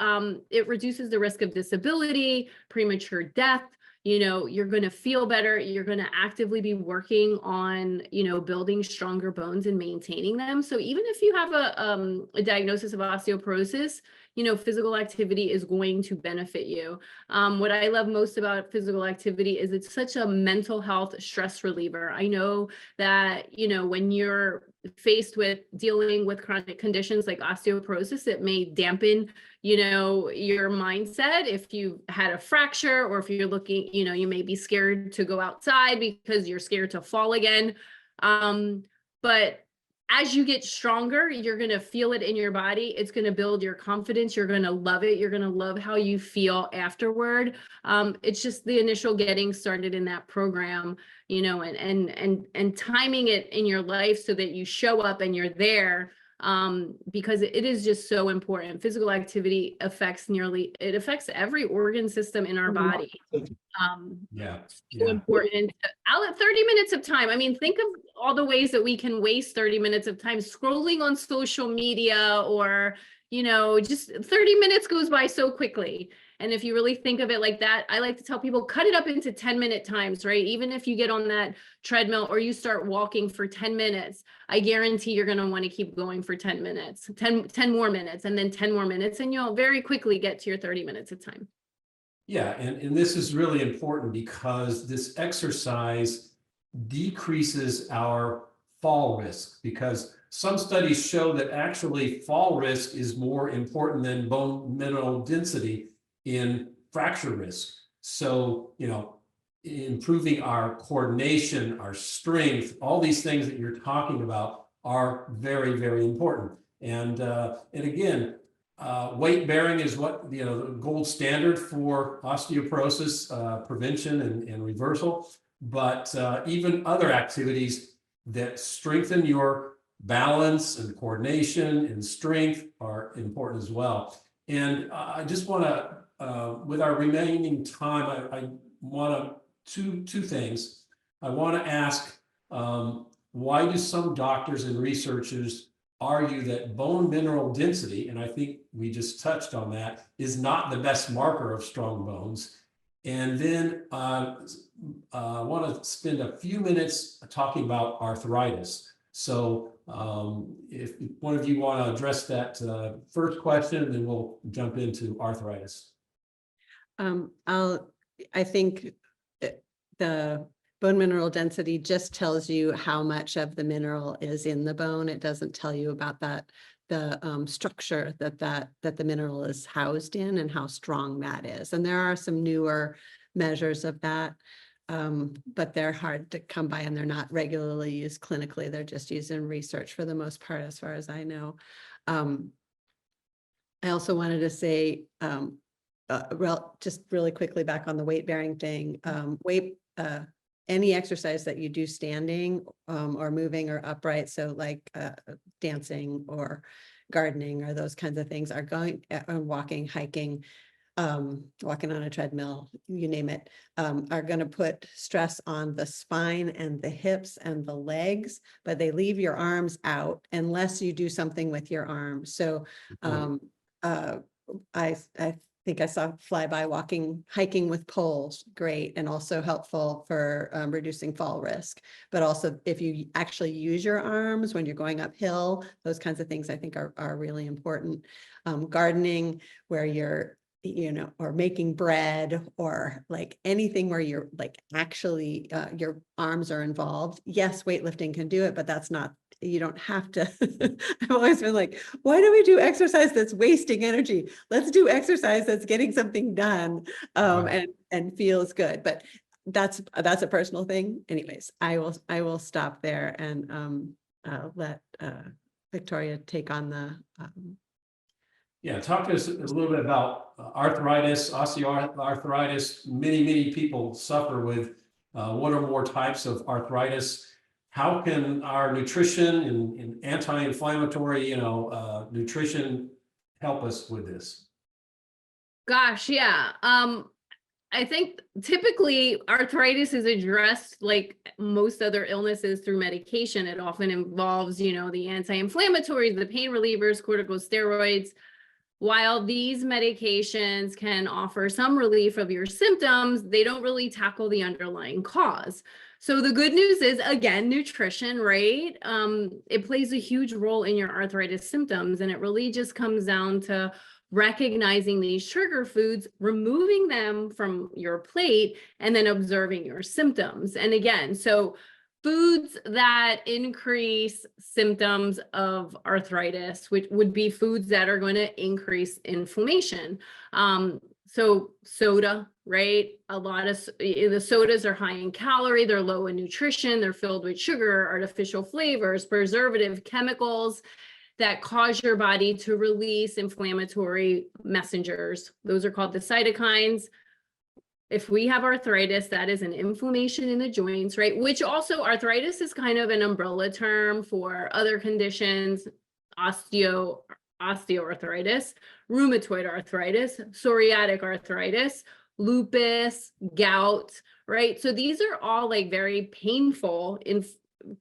it reduces the risk of disability, premature death. You know, you're going to feel better. You're going to actively be working on, you know, building stronger bones and maintaining them. So even if you have a diagnosis of osteoporosis, you know, physical activity is going to benefit you. What I love most about physical activity is it's such a mental health stress reliever. I know that, you know, when you're faced with dealing with chronic conditions like osteoporosis, it may dampen, you know, your mindset. If you had a fracture, or if you're looking, you know, you may be scared to go outside because you're scared to fall again. But as you get stronger, you're going to feel it in your body. It's going to build your confidence. You're going to love it. You're going to love how you feel afterward. It's just the initial getting started in that program, you know, and timing it in your life so that you show up and you're there, because it is just so important. Physical activity affects every organ system in our body. So important. I'll at 30 minutes of time. I mean, think of all the ways that we can waste 30 minutes of time scrolling on social media, or, you know, just 30 minutes goes by so quickly. And if you really think of it like that, I like to tell people, cut it up into 10-minute times, right? Even if you get on that treadmill or you start walking for 10 minutes, I guarantee you're going to want to keep going for 10 minutes, 10 more minutes, and then 10 more minutes, and you'll very quickly get to your 30 minutes of time.
Yeah, and this is really important because this exercise decreases our fall risk, because some studies show that actually fall risk is more important than bone mineral density in fracture risk. So, you know, improving our coordination, our strength, all these things that you're talking about are very, very important. And again, weight bearing is what, you know, the gold standard for osteoporosis prevention and reversal. But even other activities that strengthen your balance and coordination and strength are important as well. And I just want to, with our remaining time, I want to two things. I want to ask, why do some doctors and researchers argue that bone mineral density, and I think we just touched on that, is not the best marker of strong bones? And then I want to spend a few minutes talking about arthritis. So if one of you want to address that first question, then we'll jump into arthritis.
I think the bone mineral density just tells you how much of the mineral is in the bone. It doesn't tell you about the structure that the mineral is housed in and how strong that is. And there are some newer measures of that, but they're hard to come by, and they're not regularly used clinically. They're just used in research for the most part, as far as I know. I also wanted to say, just really quickly back on the weight bearing thing, any exercise that you do standing or moving or upright, so like dancing or gardening or those kinds of things, are going walking, hiking, walking on a treadmill, you name it, are going to put stress on the spine and the hips and the legs, but they leave your arms out unless you do something with your arms. So I think I saw flyby hiking with poles, great, and also helpful for reducing fall risk. But also if you actually use your arms when you're going uphill, those kinds of things I think are really important. Gardening, where you're or making bread or like anything where you're like actually your arms are involved. Yes, weightlifting can do it, but that's not, you don't have to. I've always been like, why do we do exercise that's wasting energy? Let's do exercise that's getting something done and feels good. But that's a personal thing. Anyways, I will stop there and let Victoria take on the
Yeah, talk to us a little bit about arthritis, osteoarthritis. Many people suffer with one or more types of arthritis. How can our nutrition and anti-inflammatory, nutrition help us with this?
Gosh, yeah. I think typically arthritis is addressed like most other illnesses through medication. It often involves, the anti-inflammatories, the pain relievers, corticosteroids. While these medications can offer some relief of your symptoms, they don't really tackle the underlying cause. So the good news is, again, nutrition, right? It plays a huge role in your arthritis symptoms, and it really just comes down to recognizing these trigger foods, removing them from your plate, and then observing your symptoms. And again, so foods that increase symptoms of arthritis, which would be foods that are going to increase inflammation. So soda, right? A lot of the sodas are high in calorie, they're low in nutrition, they're filled with sugar, artificial flavors, preservative chemicals that cause your body to release inflammatory messengers. Those are called the cytokines. If we have arthritis, that is an inflammation in the joints, right? Which also arthritis is kind of an umbrella term for other conditions, osteoarthritis, rheumatoid arthritis, psoriatic arthritis, lupus, gout, right? So these are all like very painful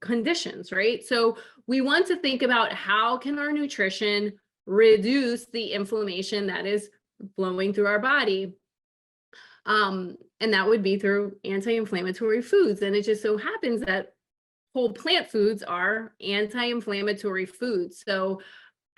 conditions, right? So we want to think about how can our nutrition reduce the inflammation that is flowing through our body. And that would be through anti-inflammatory foods. And it just so happens that whole plant foods are anti-inflammatory foods. So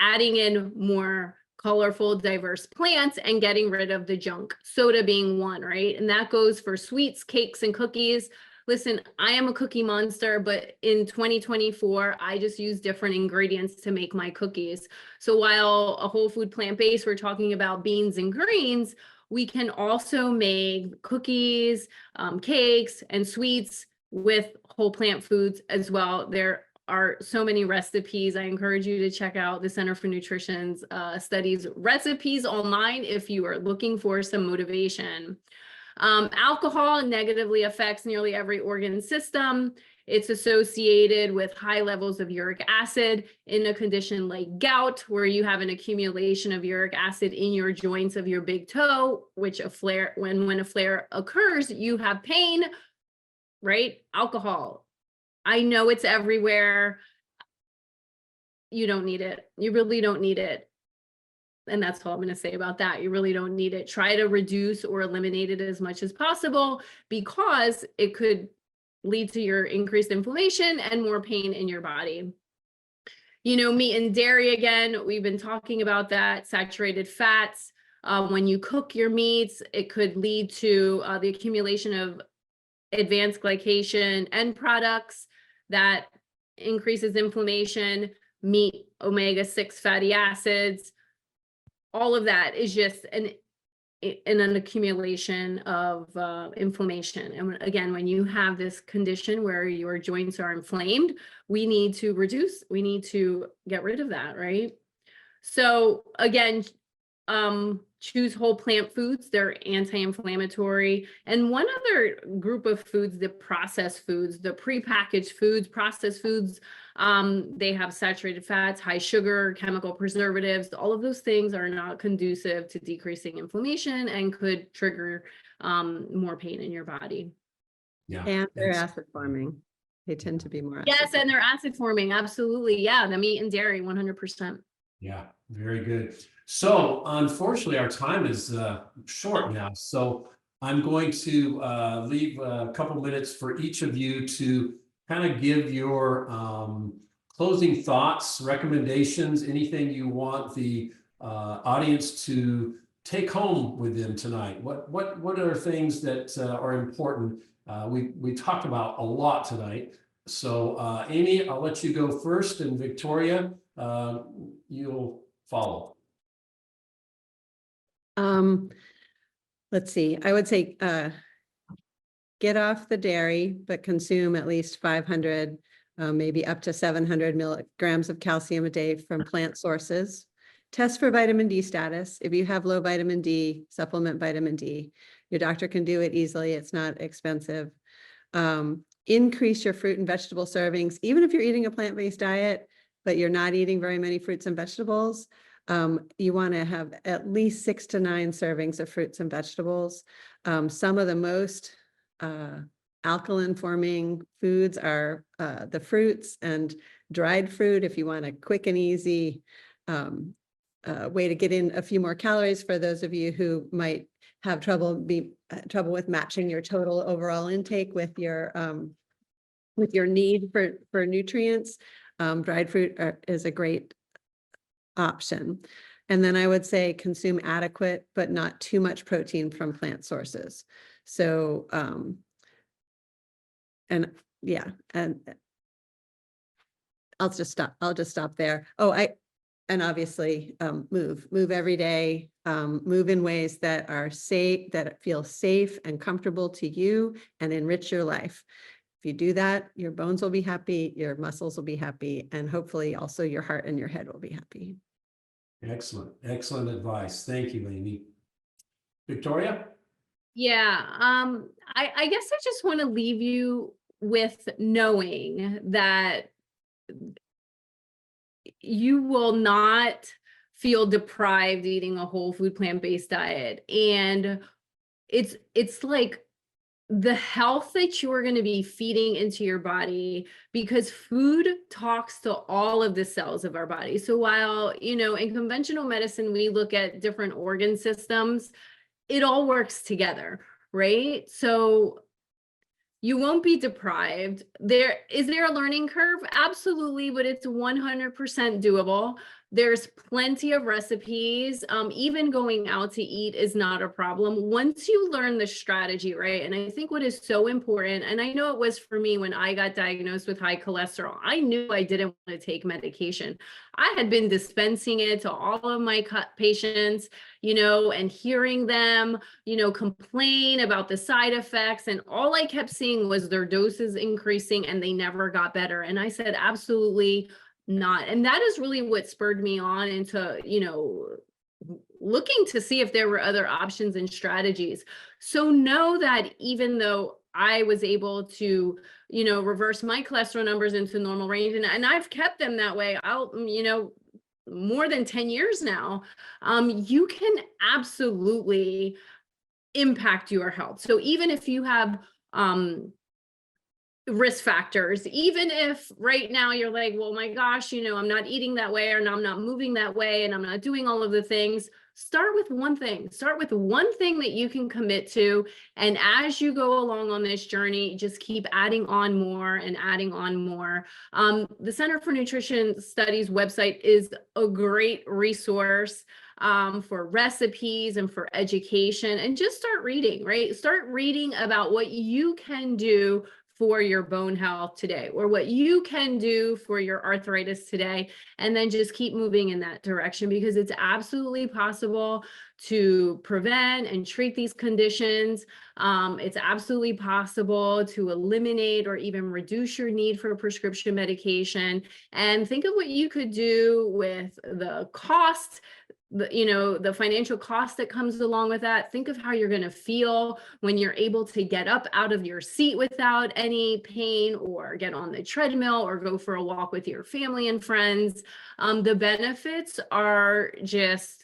adding in more colorful, diverse plants and getting rid of the junk, soda being one, right? And that goes for sweets, cakes, and cookies. Listen, I am a cookie monster, but in 2024, I just use different ingredients to make my cookies. So while a whole food plant-based, we're talking about beans and greens, we can also make cookies, cakes, and sweets with whole plant foods as well. There are so many recipes. I encourage you to check out the Center for Nutrition's studies recipes online if you are looking for some motivation. Alcohol negatively affects nearly every organ system. It's associated with high levels of uric acid in a condition like gout, where you have an accumulation of uric acid in your joints of your big toe, which when a flare occurs, you have pain, right? Alcohol. I know it's everywhere. You don't need it. You really don't need it. And that's all I'm going to say about that. You really don't need it. Try to reduce or eliminate it as much as possible, because it could lead to your increased inflammation and more pain in your body. Meat and dairy, again, we've been talking about that. Saturated fats. When you cook your meats, it could lead to the accumulation of advanced glycation end products that increases inflammation. Meat, omega-6 fatty acids. All of that is just an accumulation of inflammation. And again, when you have this condition where your joints are inflamed, we need to get rid of that, right? So again, choose whole plant foods. They're anti-inflammatory. And one other group of foods, the processed foods, the prepackaged foods, processed foods, they have saturated fats, high sugar, chemical preservatives. All of those things are not conducive to decreasing inflammation and could trigger more pain in your body.
Yeah.
and they're acid forming. They tend to be more acid.
Yes, and they're acid forming. Absolutely. Yeah, the meat and dairy, 100%.
Yeah, very good. So unfortunately, our time is short now. So I'm going to leave a couple minutes for each of you to kind of give your closing thoughts, recommendations, anything you want the audience to take home with them tonight? What are things that are important? We talked about a lot tonight. So Amy, I'll let you go first, and Victoria, you'll follow.
Let's see, I would say get off the dairy, but consume at least 500, maybe up to 700 milligrams of calcium a day from plant sources. Test for vitamin D status. If you have low vitamin D, supplement vitamin D. Your doctor can do it easily. It's not expensive. Increase your fruit and vegetable servings. Even if you're eating a plant-based diet, but you're not eating very many fruits and vegetables, you want to have at least 6 to 9 servings of fruits and vegetables. Some of the most alkaline forming foods are the fruits and dried fruit. If you want a quick and easy way to get in a few more calories for those of you who might have trouble with matching your total overall intake with your need for nutrients, dried fruit is a great option. And then I would say consume adequate but not too much protein from plant sources. So and I'll just stop there. And obviously move every day, move in ways that are safe, that feel safe and comfortable to you and enrich your life. If you do that, your bones will be happy, your muscles will be happy, and hopefully also your heart and your head will be happy.
Excellent. Excellent advice. Thank you, Amy. Victoria?
Yeah, I guess I just want to leave you with knowing that you will not feel deprived eating a whole food plant-based diet. And it's like the health that you are going to be feeding into your body, because food talks to all of the cells of our body. So while, in conventional medicine, we look at different organ systems, it all works together, right? So you won't be deprived. Is there a learning curve? Absolutely, but it's 100% doable. There's plenty of recipes. Even going out to eat is not a problem once you learn the strategy, right? And I think what is so important, and I know it was for me when I got diagnosed with high cholesterol, I knew I didn't want to take medication. I had been dispensing it to all of my patients, and hearing them, complain about the side effects. And all I kept seeing was their doses increasing and they never got better. And I said, absolutely not. And that is really what spurred me on into, looking to see if there were other options and strategies. So know that even though I was able to, reverse my cholesterol numbers into normal range, and I've kept them that way, more than 10 years now, you can absolutely impact your health. So even if you have risk factors, even if right now you're like, well, my gosh, I'm not eating that way, or I'm not moving that way, and I'm not doing all of the things, start with one thing. Start with one thing that you can commit to. And as you go along on this journey, just keep adding on more and adding on more. The Center for Nutrition Studies website is a great resource for recipes and for education. And just start reading, right? Start reading about what you can do for your bone health today, or what you can do for your arthritis today, and then just keep moving in that direction, because it's absolutely possible to prevent and treat these conditions. It's absolutely possible to eliminate or even reduce your need for prescription medication. And think of what you could do with the cost, the financial cost that comes along with that. Think of how you're going to feel when you're able to get up out of your seat without any pain, or get on the treadmill, or go for a walk with your family and friends. The benefits are just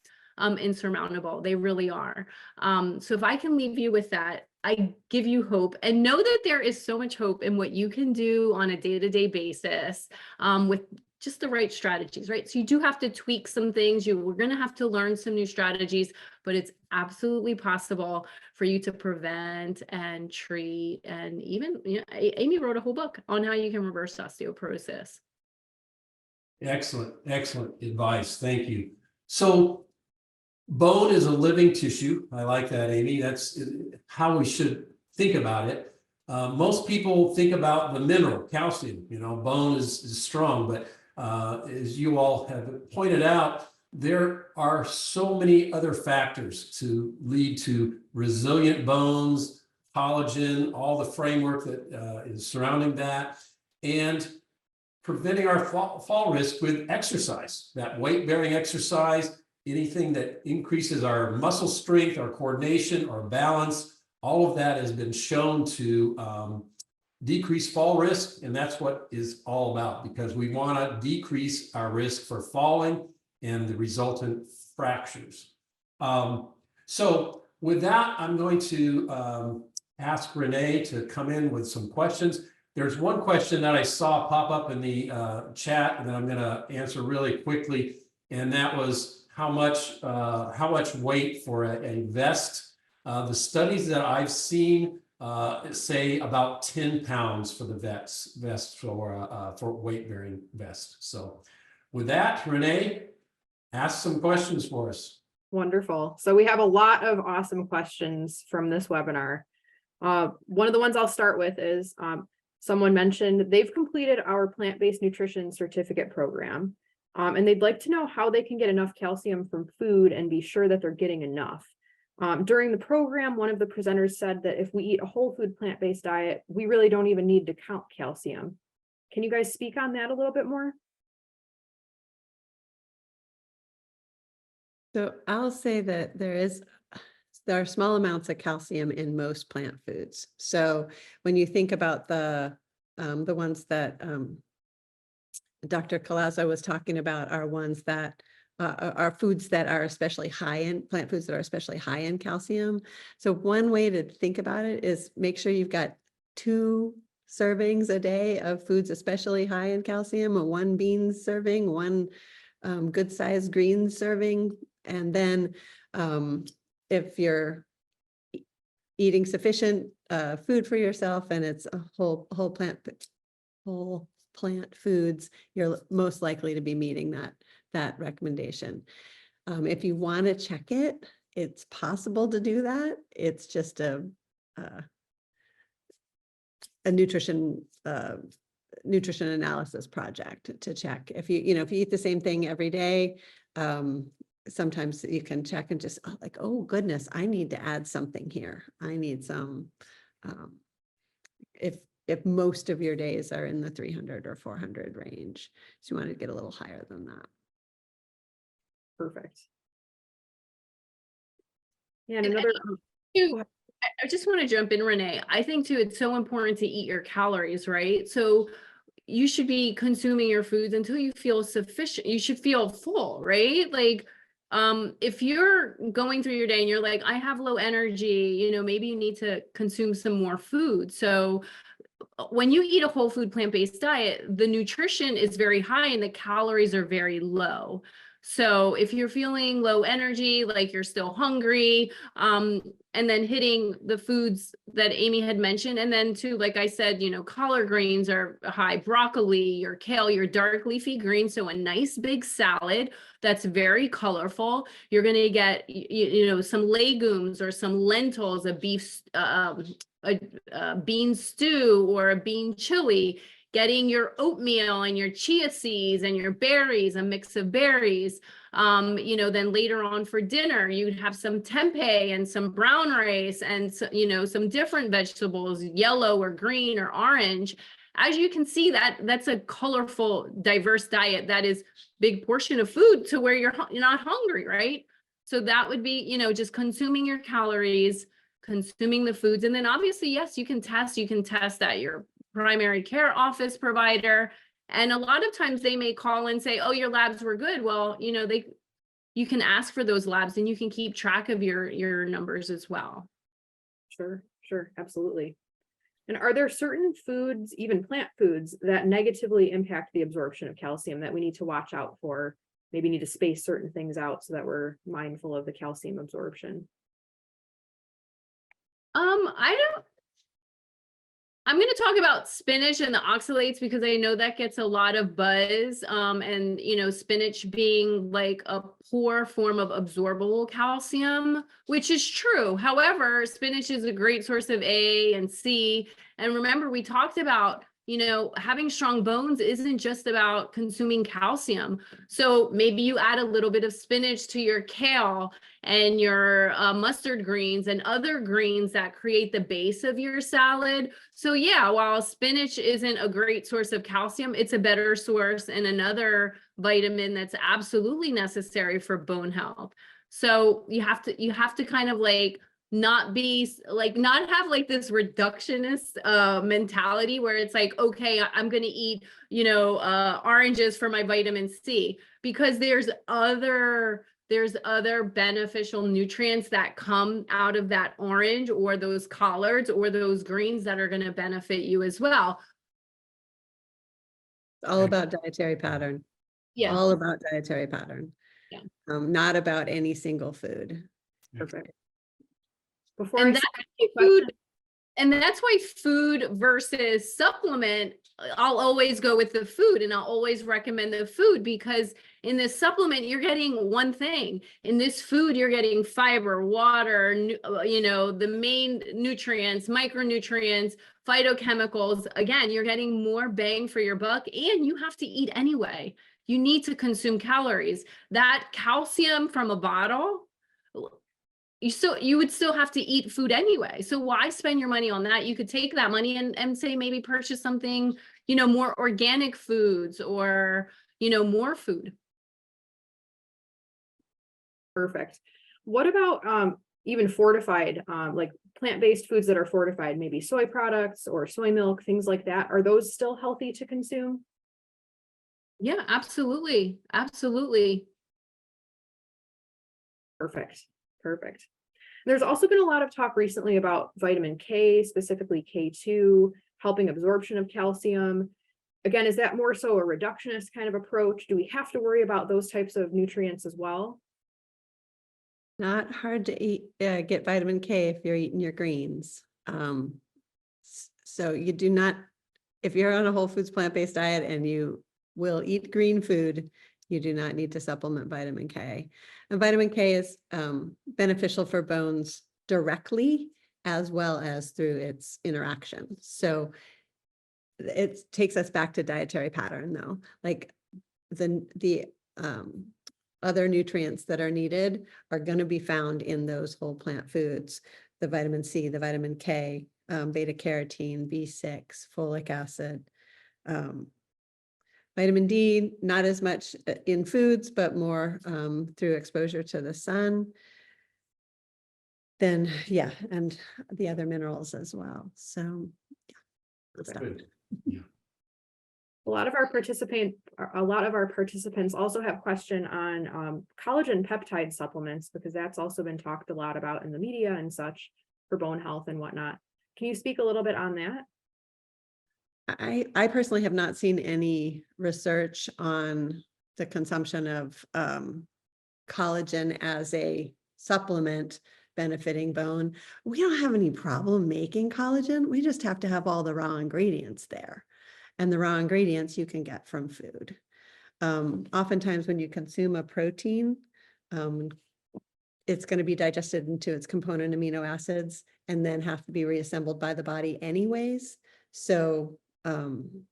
insurmountable. They really are. So if I can leave you with that, I give you hope, and know that there is so much hope in what you can do on a day-to-day basis with just the right strategies, right? So you do have to tweak some things. We're going to have to learn some new strategies, but it's absolutely possible for you to prevent and treat. And even, Amy wrote a whole book on how you can reverse osteoporosis.
Excellent, excellent advice. Thank you. So bone is a living tissue. I like that, Amy. That's how we should think about it. Most people think about the mineral, calcium. You know, bone is strong, but as you all have pointed out, there are so many other factors to lead to resilient bones, collagen, all the framework that is surrounding that, and preventing our fall risk with exercise, that weight-bearing exercise, anything that increases our muscle strength, our coordination, our balance, all of that has been shown to decrease fall risk. And that's what is all about, because we want to decrease our risk for falling and the resultant fractures. So with that, I'm going to ask Renee to come in with some questions. There's one question that I saw pop up in the chat that I'm going to answer really quickly, and that was how much weight for a vest. The studies that I've seen say about 10 pounds for the vest for weight-bearing vest. So with that, Renee, ask some questions for us.
Wonderful. So we have a lot of awesome questions from this webinar. One of the ones I'll start with is someone mentioned they've completed our plant-based nutrition certificate program, and they'd like to know how they can get enough calcium from food and be sure that they're getting enough. During the program, one of the presenters said that if we eat a whole food plant-based diet, we really don't even need to count calcium. Can you guys speak on that a little bit more?
So I'll say that there are small amounts of calcium in most plant foods. So when you think about the ones that Dr. Collazo was talking about are ones that are foods that are especially high in plant foods that are especially high in calcium. So one way to think about it is make sure you've got 2 servings a day of foods especially high in calcium, a 1 bean serving, 1 good sized green serving, and then if you're eating sufficient food for yourself and it's a whole plant foods, you're most likely to be meeting that recommendation. If you want to check it, it's possible to do that. It's just a nutrition analysis project to check. If you eat the same thing every day, sometimes you can check and just like, oh goodness, I need to add something here. I need some, if most of your days are in the 300 or 400 range, so you want to get a little higher than that.
Perfect. Yeah, and another.
I just want to jump in, Renee. I think too, it's so important to eat your calories, right? So you should be consuming your foods until you feel sufficient. You should feel full, right? Like, if you're going through your day and you're like, I have low energy, maybe you need to consume some more food. So when you eat a whole food plant-based diet, the nutrition is very high and the calories are very low. So if you're feeling low energy, like you're still hungry, and then hitting the foods that Amy had mentioned, and then too, like I said, collard greens are high, broccoli, your kale, your dark leafy greens. So a nice big salad that's very colorful. You're going to get, some legumes or some lentils, a beef, a bean stew or a bean chili, getting your oatmeal and your chia seeds and your berries, a mix of berries. Then later on for dinner, you'd have some tempeh and some brown rice and, some different vegetables, yellow or green or orange. As you can see, that's a colorful, diverse diet that is big portion of food to where you're not hungry, right? So that would be, just consuming your calories, consuming the foods. And then obviously, yes, you can test at your primary care office provider. And a lot of times they may call and say, oh, your labs were good. Well, you can ask for those labs and you can keep track of your numbers as well.
Sure, absolutely. And are there certain foods, even plant foods, that negatively impact the absorption of calcium that we need to watch out for? Maybe need to space certain things out so that we're mindful of the calcium
I'm going to talk about spinach and the oxalates because I know that gets a lot of buzz. And you know, spinach being like a poor form of absorbable calcium, which is true. However, spinach is a great source of A and C. And remember, we talked about, you know, having strong bones isn't just about consuming calcium. So maybe you add a little bit of spinach to your kale and your mustard greens and other greens that create the base of your salad. So yeah, while spinach isn't a great source of calcium, it's a better source and another vitamin that's absolutely necessary for bone health. So you have to kind of like not have like this reductionist mentality where it's like, okay, I'm going to eat, you know, oranges for my vitamin C, because there's other beneficial nutrients that come out of that orange or those collards or those greens that are going to benefit you as well.
It's all about dietary pattern.
Yeah.
All about dietary pattern.
Yeah.
Not about any single food.
Perfect. Before
And
I
that's
ask you a question-
And that's why food versus supplement, I'll always go with the food and I'll always recommend the food, because in this supplement, you're getting one thing. In this food, you're getting fiber, water, you know, the main nutrients, micronutrients, phytochemicals. Again, you're getting more bang for your buck, and you have to eat anyway. You need to consume calories. That calcium from a bottle, you would still have to eat food anyway. So why spend your money on that? You could take that money and say maybe purchase something, you know, more organic foods or, you know, more food.
Perfect. What about even fortified, like plant-based foods that are fortified, maybe soy products or soy milk, things like that? Are those still healthy to consume?
Yeah, absolutely. Absolutely.
Perfect. Perfect. There's also been a lot of talk recently about vitamin K, specifically K2, helping absorption of calcium. Again, is that more so a reductionist kind of approach? Do we have to worry about those types of nutrients as well?
Not hard to eat, get vitamin K if you're eating your greens. So you do not, if you're on a whole foods plant-based diet and you will eat green food, you do not need to supplement vitamin K. And vitamin K is beneficial for bones directly as well as through its interaction. So it takes us back to dietary pattern though. Like the other nutrients that are needed are going to be found in those whole plant foods. The vitamin C, the vitamin K, beta carotene, B6, folic acid. Vitamin D, not as much in foods, but more through exposure to the sun. Then, yeah, and the other minerals as well. So, yeah.
Good. Yeah.
A lot of our participants also have question on collagen peptide supplements, because that's also been talked a lot about in the media and such for bone health and whatnot. Can you speak a little bit on that?
I personally have not seen any research on the consumption of collagen as a supplement benefiting bone. We don't have any problem making collagen. We just have to have all the raw ingredients there. And the raw ingredients you can get from food. Oftentimes when you consume a protein, it's going to be digested into its component amino acids and then have to be reassembled by the body anyways. So I'm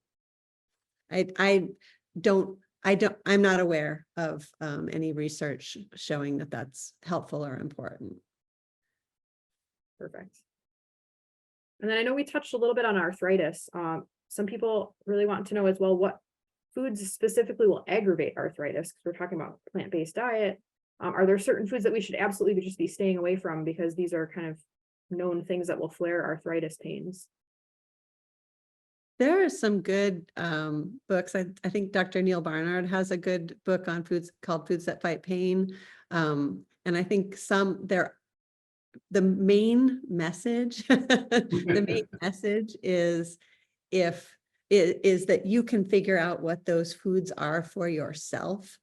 not aware of any research showing that that's helpful or important.
Perfect. And then I know we touched a little bit on arthritis. Some people really want to know as well what foods specifically will aggravate arthritis, because we're talking about plant-based diet. Are there certain foods that we should absolutely just be staying away from because these are kind of known things that will flare arthritis pains?
There are some good books. I think Dr. Neil Barnard has a good book on foods called Foods That Fight Pain. And I think the main message, is that you can figure out what those foods are for yourself.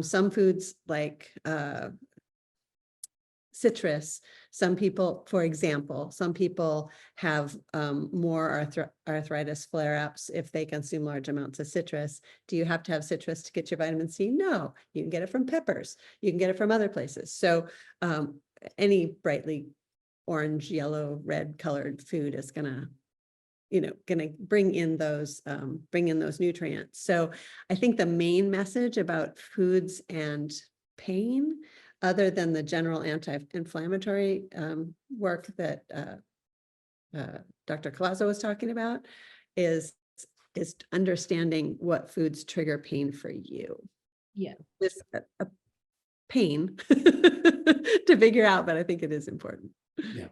Some foods like citrus. Some people, for example, some people have more arthritis flare-ups if they consume large amounts of citrus. Do you have to have citrus to get your vitamin C? No, you can get it from peppers. You can get it from other places. So any brightly orange, yellow, red colored food is gonna bring in those nutrients. So I think the main message about foods and pain, other than the general anti-inflammatory work that Dr. Collazo was talking about, is understanding what foods trigger pain for you.
Yeah.
It's a pain to figure out, but I think it is important.
Yeah.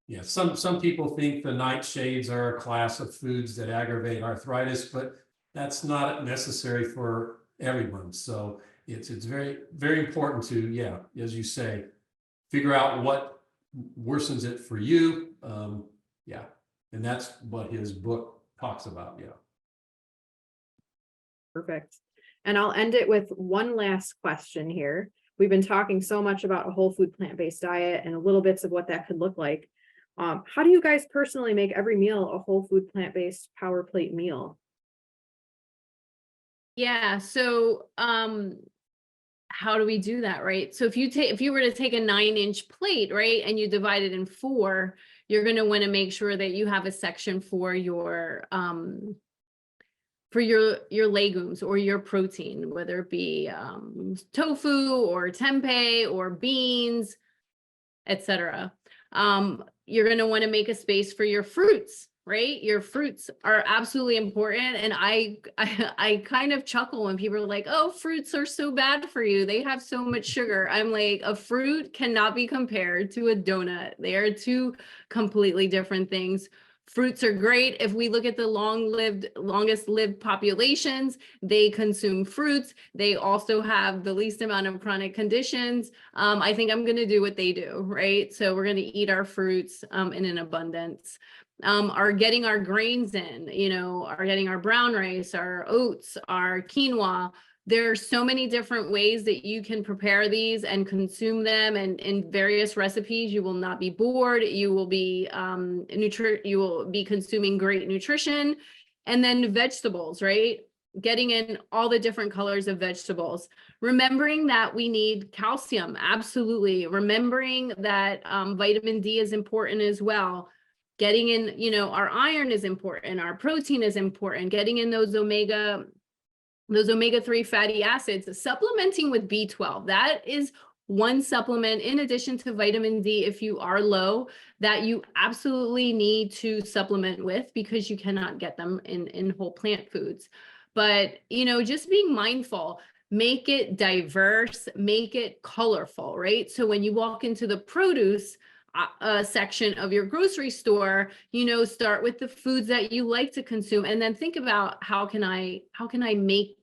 Yeah, some people think the nightshades are a class of foods that aggravate arthritis, but that's not necessary for everyone. So it's very, very important to, yeah, as you say, figure out what worsens it for you. Yeah, and that's what his book talks about. Yeah.
Perfect. And I'll end it with one last question here. We've been talking so much about a whole food plant-based diet and little bits of what that could look like. How do you guys personally make every meal a whole food plant-based power plate meal?
Yeah. So, how do we do that, right? So if you were to take a 9-inch plate, right, and you divide it in 4, you're going to want to make sure that you have a section for your legumes or your protein, whether it be tofu or tempeh or beans, etc. You're going to want to make a space for your fruits, right? Your fruits are absolutely important. And I kind of chuckle when people are like, oh, fruits are so bad for you. They have so much sugar. I'm like, a fruit cannot be compared to a donut. They are two completely different things. Fruits are great. If we look at the longest lived populations, they consume fruits. They also have the least amount of chronic conditions. I think I'm going to do what they do, right? So we're going to eat our fruits in an abundance. Are getting our grains in, are getting our brown rice, our oats, our quinoa. There's so many different ways that you can prepare these and consume them, and in various recipes. You will not be bored. You will be you will be consuming great nutrition. And then vegetables, right? Getting in all the different colors of vegetables. Remembering that we need calcium, absolutely. Remembering that vitamin D is important as well. Getting in, our iron is important. Our protein is important. Getting in those omega-3 fatty acids, supplementing with B12. That is one supplement in addition to vitamin D, if you are low, that you absolutely need to supplement with, because you cannot get them in whole plant foods. But, just being mindful, make it diverse, make it colorful, right? So when you walk into the produce section of your grocery store, start with the foods that you like to consume, and then think about how can I make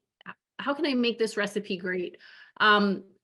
this recipe great?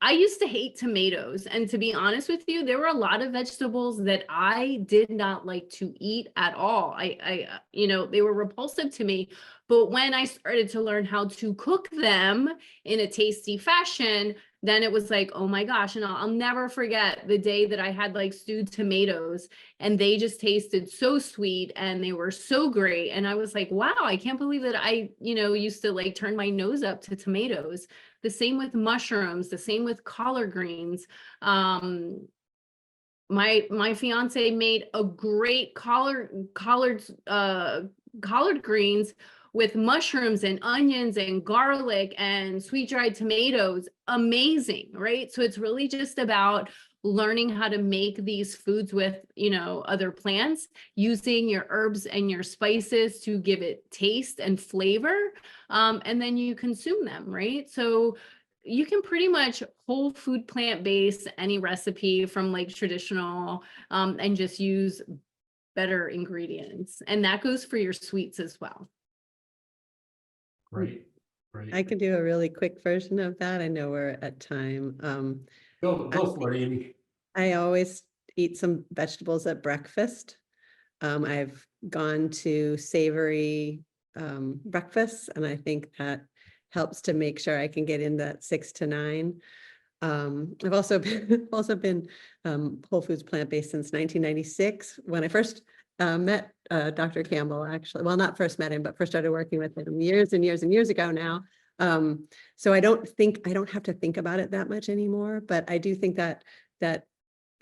I used to hate tomatoes, and to be honest with you, there were a lot of vegetables that I did not like to eat at all. They were repulsive to me. But when I started to learn how to cook them in a tasty fashion, then it was like, oh my gosh. And I'll never forget the day that I had like stewed tomatoes, and they just tasted so sweet and they were so great. And I was like, wow, I can't believe that I, used to like turn my nose up to tomatoes. The same with mushrooms, the same with collard greens. My fiance made a great collard greens with mushrooms and onions and garlic and sweet dried tomatoes. Amazing, right? So it's really just about learning how to make these foods with, other plants, using your herbs and your spices to give it taste and flavor. And then you consume them, right? So you can pretty much whole food plant-based any recipe from like traditional, and just use better ingredients. And that goes for your sweets as well.
Great.
I can do a really quick version of that. I know we're at time.
Go for it, Amy.
I always eat some vegetables at breakfast. I've gone to savory breakfasts, and I think that helps to make sure I can get in that 6 to 9. I've also been Whole Foods plant-based since 1996 when I first met Dr. Campbell, actually. Well, not first met him, but first started working with him years and years and years ago now. So I don't have to think about it that much anymore, but I do think that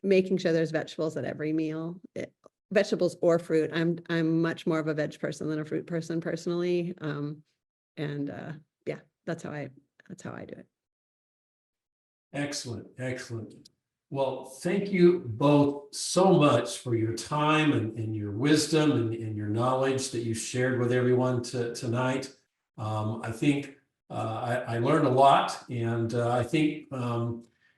making sure there's vegetables at every meal, vegetables or fruit. I'm much more of a veg person than a fruit person personally. Yeah, that's how I do it.
Excellent, excellent. Well, thank you both so much for your time and your wisdom and your knowledge that you shared with everyone tonight. I think I learned a lot, and I think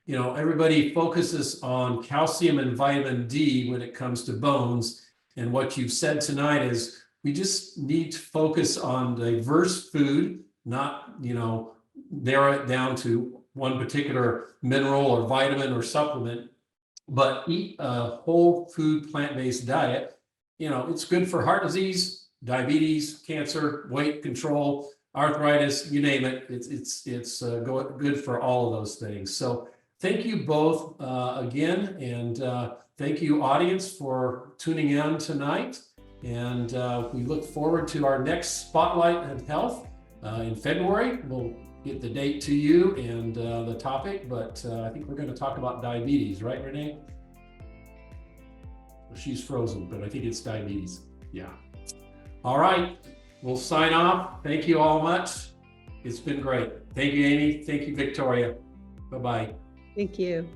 you know, everybody focuses on calcium and vitamin D when it comes to bones. And what you've said tonight is we just need to focus on diverse food, not, you know, narrow it down to one particular mineral or vitamin or supplement, but eat a whole food plant-based diet. You know, it's good for heart disease, diabetes, cancer, weight control, arthritis, you name it. It's good for all of those things. So thank you both again, and thank you, audience, for tuning in tonight. And we look forward to our next Spotlight on Health in February. We'll get the date to you and the topic, but I think we're going to talk about diabetes, right, Renee? She's frozen, but I think it's diabetes. Yeah. All right. We'll sign off. Thank you all much. It's been great. Thank you, Amy. Thank you, Victoria. Bye-bye.
Thank you.